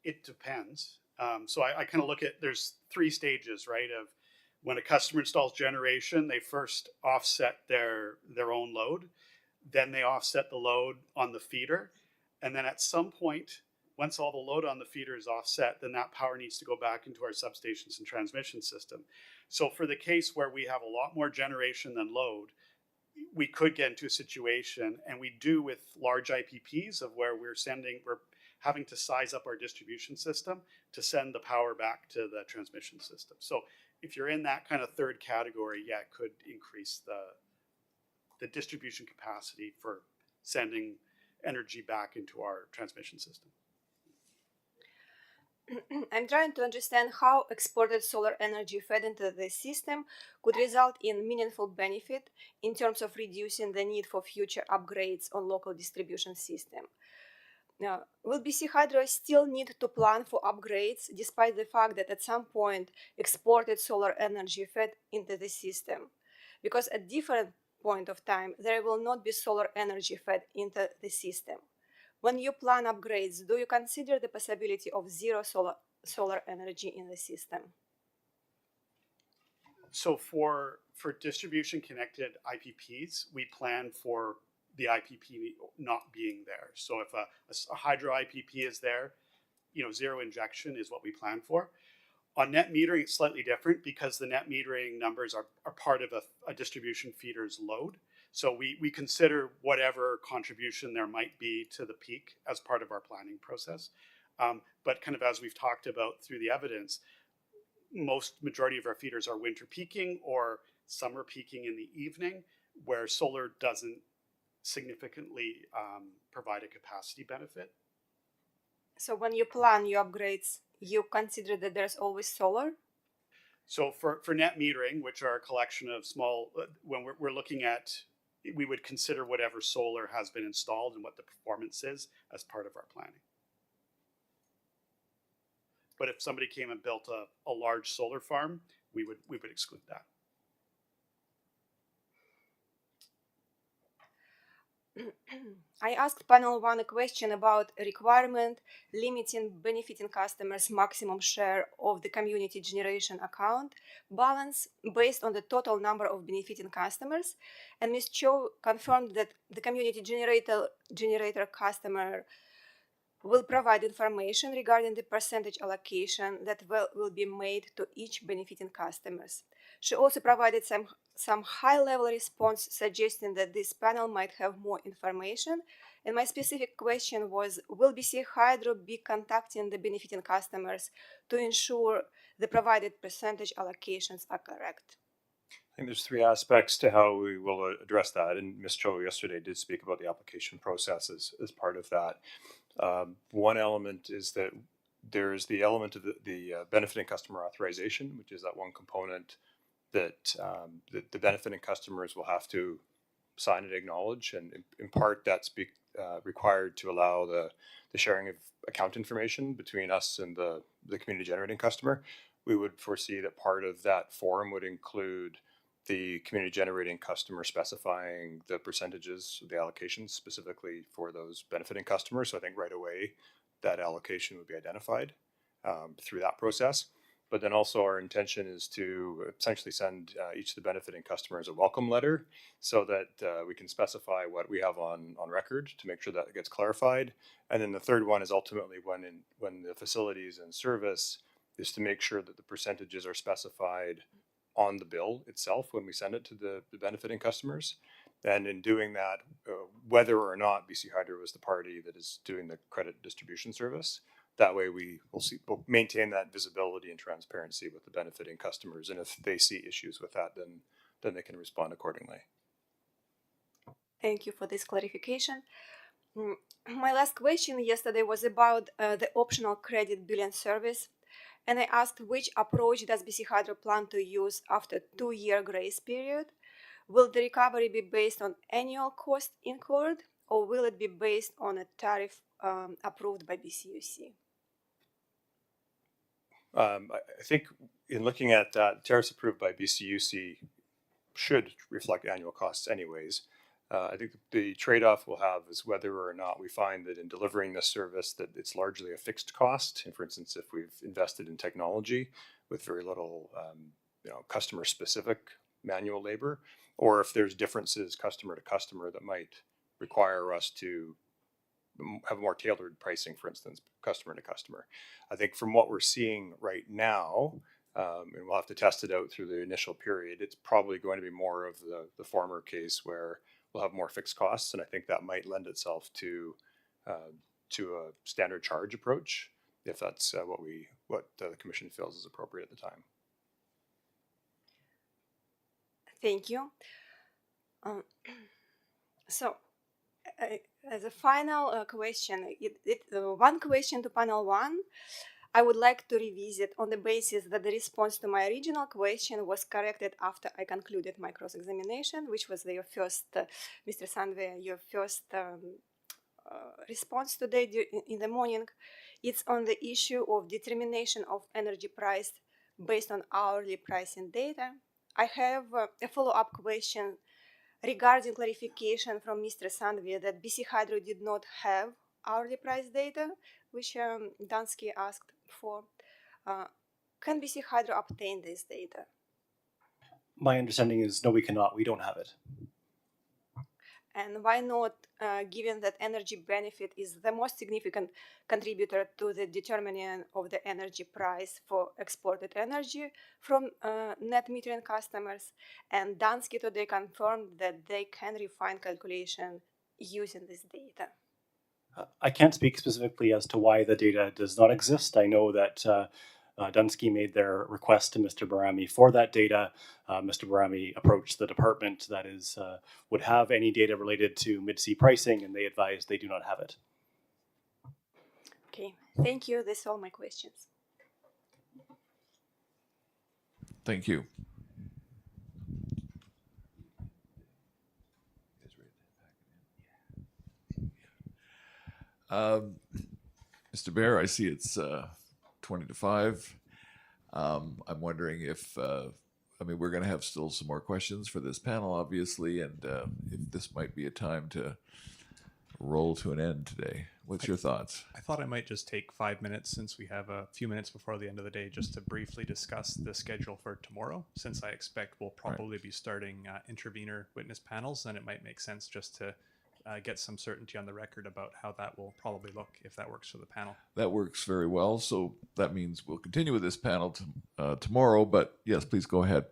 F: It depends. So I kind of look at, there's 3 stages, right? Of when a customer installs generation, they first offset their own load, then they offset the load on the feeder, and then at some point, once all the load on the feeder is offset, then that power needs to go back into our substations and transmission system. So for the case where we have a lot more generation than load, we could get into a situation, and we do with large IPPs, of where we're having to size up our distribution system to send the power back to the transmission system. So if you're in that kind of third category, yeah, it could increase the distribution capacity for sending energy back into our transmission system.
K: I'm trying to understand how exported solar energy fed into the system could result in meaningful benefit in terms of reducing the need for future upgrades on local distribution system. Now, will BC Hydro still need to plan for upgrades despite the fact that at some point exported solar energy fed into the system? Because at different point of time, there will not be solar energy fed into the system. When you plan upgrades, do you consider the possibility of zero solar energy in the system?
F: So for distribution connected IPPs, we plan for the IPP not being there. So if a hydro IPP is there, zero injection is what we plan for. On net metering, it's slightly different because the net metering numbers are part of a distribution feeder's load. So we consider whatever contribution there might be to the peak as part of our planning process. But kind of as we've talked about through the evidence, majority of our feeders are winter peaking or summer peaking in the evening, where solar doesn't significantly provide a capacity benefit.
K: So when you plan your upgrades, you consider that there's always solar?
F: So for net metering, which are a collection of small, when we're looking at, we would consider whatever solar has been installed and what the performance is as part of our planning. But if somebody came and built a large solar farm, we would exclude that.
K: I asked panel 1 a question about a requirement limiting benefiting customers' maximum share of the community generation account balance based on the total number of benefiting customers. And Ms. Cho confirmed that the community generator customer will provide information regarding the percentage allocation that will be made to each benefiting customers. She also provided some high-level response suggesting that this panel might have more information. And my specific question was, will BC Hydro be contacting the benefiting customers to ensure the provided percentage allocations are correct?
H: I think there's three aspects to how we will address that. And Ms. Cho yesterday did speak about the application process as part of that. One element is that there's the element of the benefiting customer authorization, which is that one component that the benefiting customers will have to sign and acknowledge. And in part, that's required to allow the sharing of account information between us and the community generating customer. We would foresee that part of that form would include the community generating customer specifying the percentages of the allocations specifically for those benefiting customers. So I think right away that allocation would be identified through that process. But then also our intention is to essentially send each of the benefiting customers a welcome letter so that we can specify what we have on record to make sure that gets clarified. And then the third one is ultimately when the facility is in service is to make sure that the percentages are specified on the bill itself when we send it to the benefiting customers. And in doing that, whether or not BC Hydro is the party that is doing the credit distribution service, that way we'll maintain that visibility and transparency with the benefiting customers. And if they see issues with that, then they can respond accordingly.
K: Thank you for this clarification. My last question yesterday was about the optional credit billing service. And I asked which approach does BC Hydro plan to use after 2-year grace period? Will the recovery be based on annual cost incurred, or will it be based on a tariff approved by BCUC?
H: I think in looking at that, tariffs approved by BCUC should reflect annual costs anyways. I think the trade-off we'll have is whether or not we find that in delivering this service that it's largely a fixed cost. And for instance, if we've invested in technology with very little customer-specific manual labor, or if there's differences customer to customer that might require us to have more tailored pricing, for instance, customer to customer. I think from what we're seeing right now, and we'll have to test it out through the initial period, it's probably going to be more of the former case where we'll have more fixed costs, and I think that might lend itself to a standard charge approach, if that's what the commission feels is appropriate at the time.
K: Thank you. So, as a final question, one question to panel one, I would like to revisit on the basis that the response to my original question was corrected after I concluded my cross-examination, which was your first, Mr. Sandve, your first response today in the morning. It's on the issue of determination of energy price based on hourly pricing data. I have a follow-up question regarding clarification from Mr. Sandve that BC Hydro did not have hourly price data, which Dansky asked for. Can BC Hydro obtain this data?
G: My understanding is no, we cannot. We don't have it.
K: And why not, given that energy benefit is the most significant contributor to the determining of the energy price for exported energy from net metering customers, and Dansky today confirmed that they can refine calculation using this data.
G: I can't speak specifically as to why the data does not exist. I know that Dunsky made their request to Mr. Barami for that data. Mr. Barami approached the department that is would have any data related to mid-sea pricing, and they advised they do not have it.
K: Okay, thank you. That's all my questions.
C: Thank you. Mr. Bear, I see it's 20 to 5. I'm wondering if, I mean, we're going to have still some more questions for this panel, obviously, and if this might be a time to roll to an end today. What's your thoughts?
A: I thought I might just take 5 minutes, since we have a few minutes before the end of the day, just to briefly discuss the schedule for tomorrow, since I expect we'll probably be starting intervener witness panels, and it might make sense just to get some certainty on the record about how that will probably look, if that works for the panel.
C: That works very well. So that means we'll continue with this panel tomorrow, but yes, please go ahead.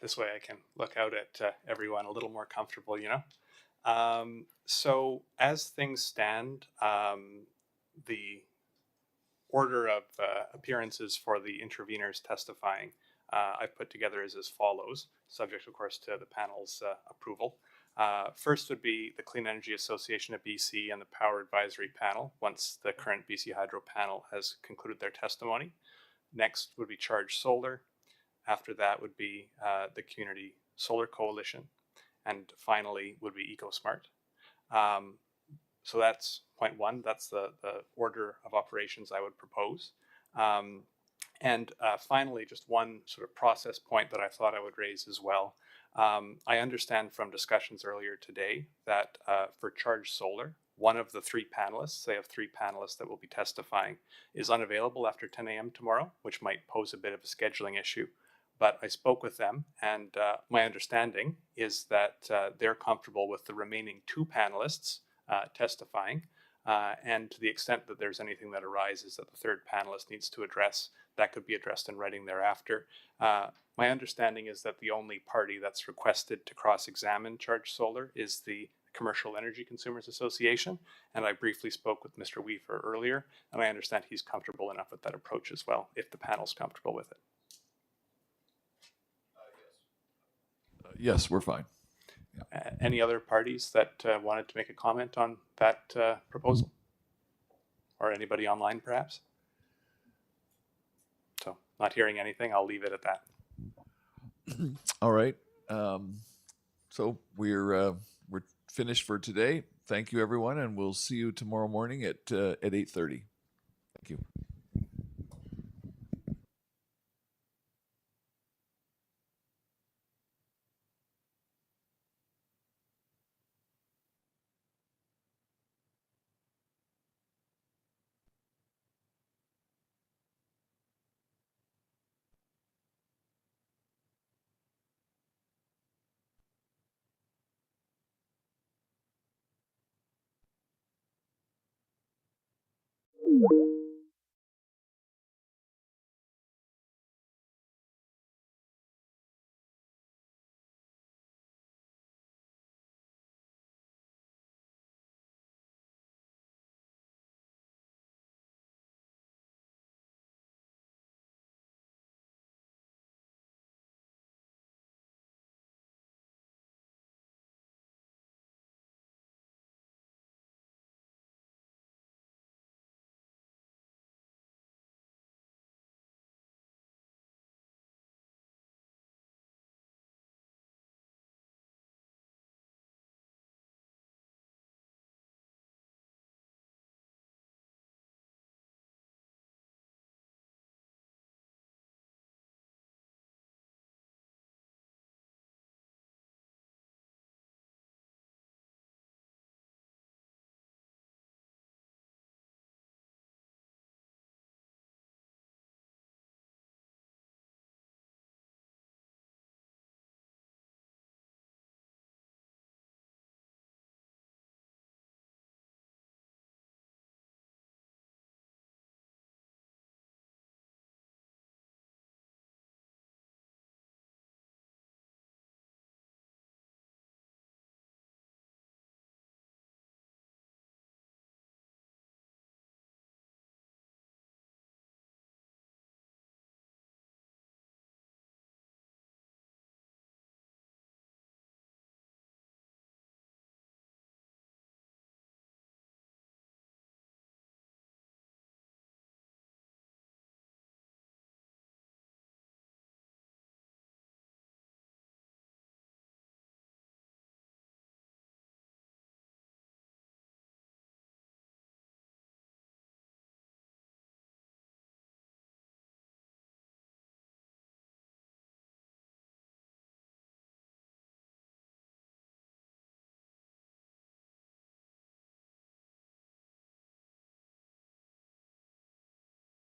A: This way I can look out at everyone a little more comfortable, you know. So as things stand, the order of appearances for the interveners testifying I've put together is as follows, subject of course to the panel's approval. First would be the Clean Energy Association of BC and the Power Advisory Panel, once the current BC Hydro panel has concluded their testimony. Next would be Charge Solar. After that would be the Community Solar Coalition. And finally would be EcoSmart. So that's point one. That's the order of operations I would propose. And finally, just one sort of process point that I thought I would raise as well. I understand from discussions earlier today that for Charge Solar, one of the 3 panelists, they have 3 panelists that will be testifying, is unavailable after 10 a.m. tomorrow, which might pose a bit of a scheduling issue. But I spoke with them, and my understanding is that they're comfortable with the remaining 2 panelists testifying. And to the extent that there's anything that arises that the 3rd panelist needs to address, that could be addressed in writing thereafter. My understanding is that the only party that's requested to cross-examine Charge Solar is the Commercial Energy Consumers Association, and I briefly spoke with Mr. Weaver earlier, and I understand he's comfortable enough with that approach as well, if the panel's comfortable with it.
C: Yes, we're fine.
A: Any other parties that wanted to make a comment on that proposal? Or anybody online, perhaps? So, not hearing anything, I'll leave it at that.
C: All right. So we're finished for today. Thank you, everyone, and we'll see you tomorrow morning at 8:30. Thank you.
L: you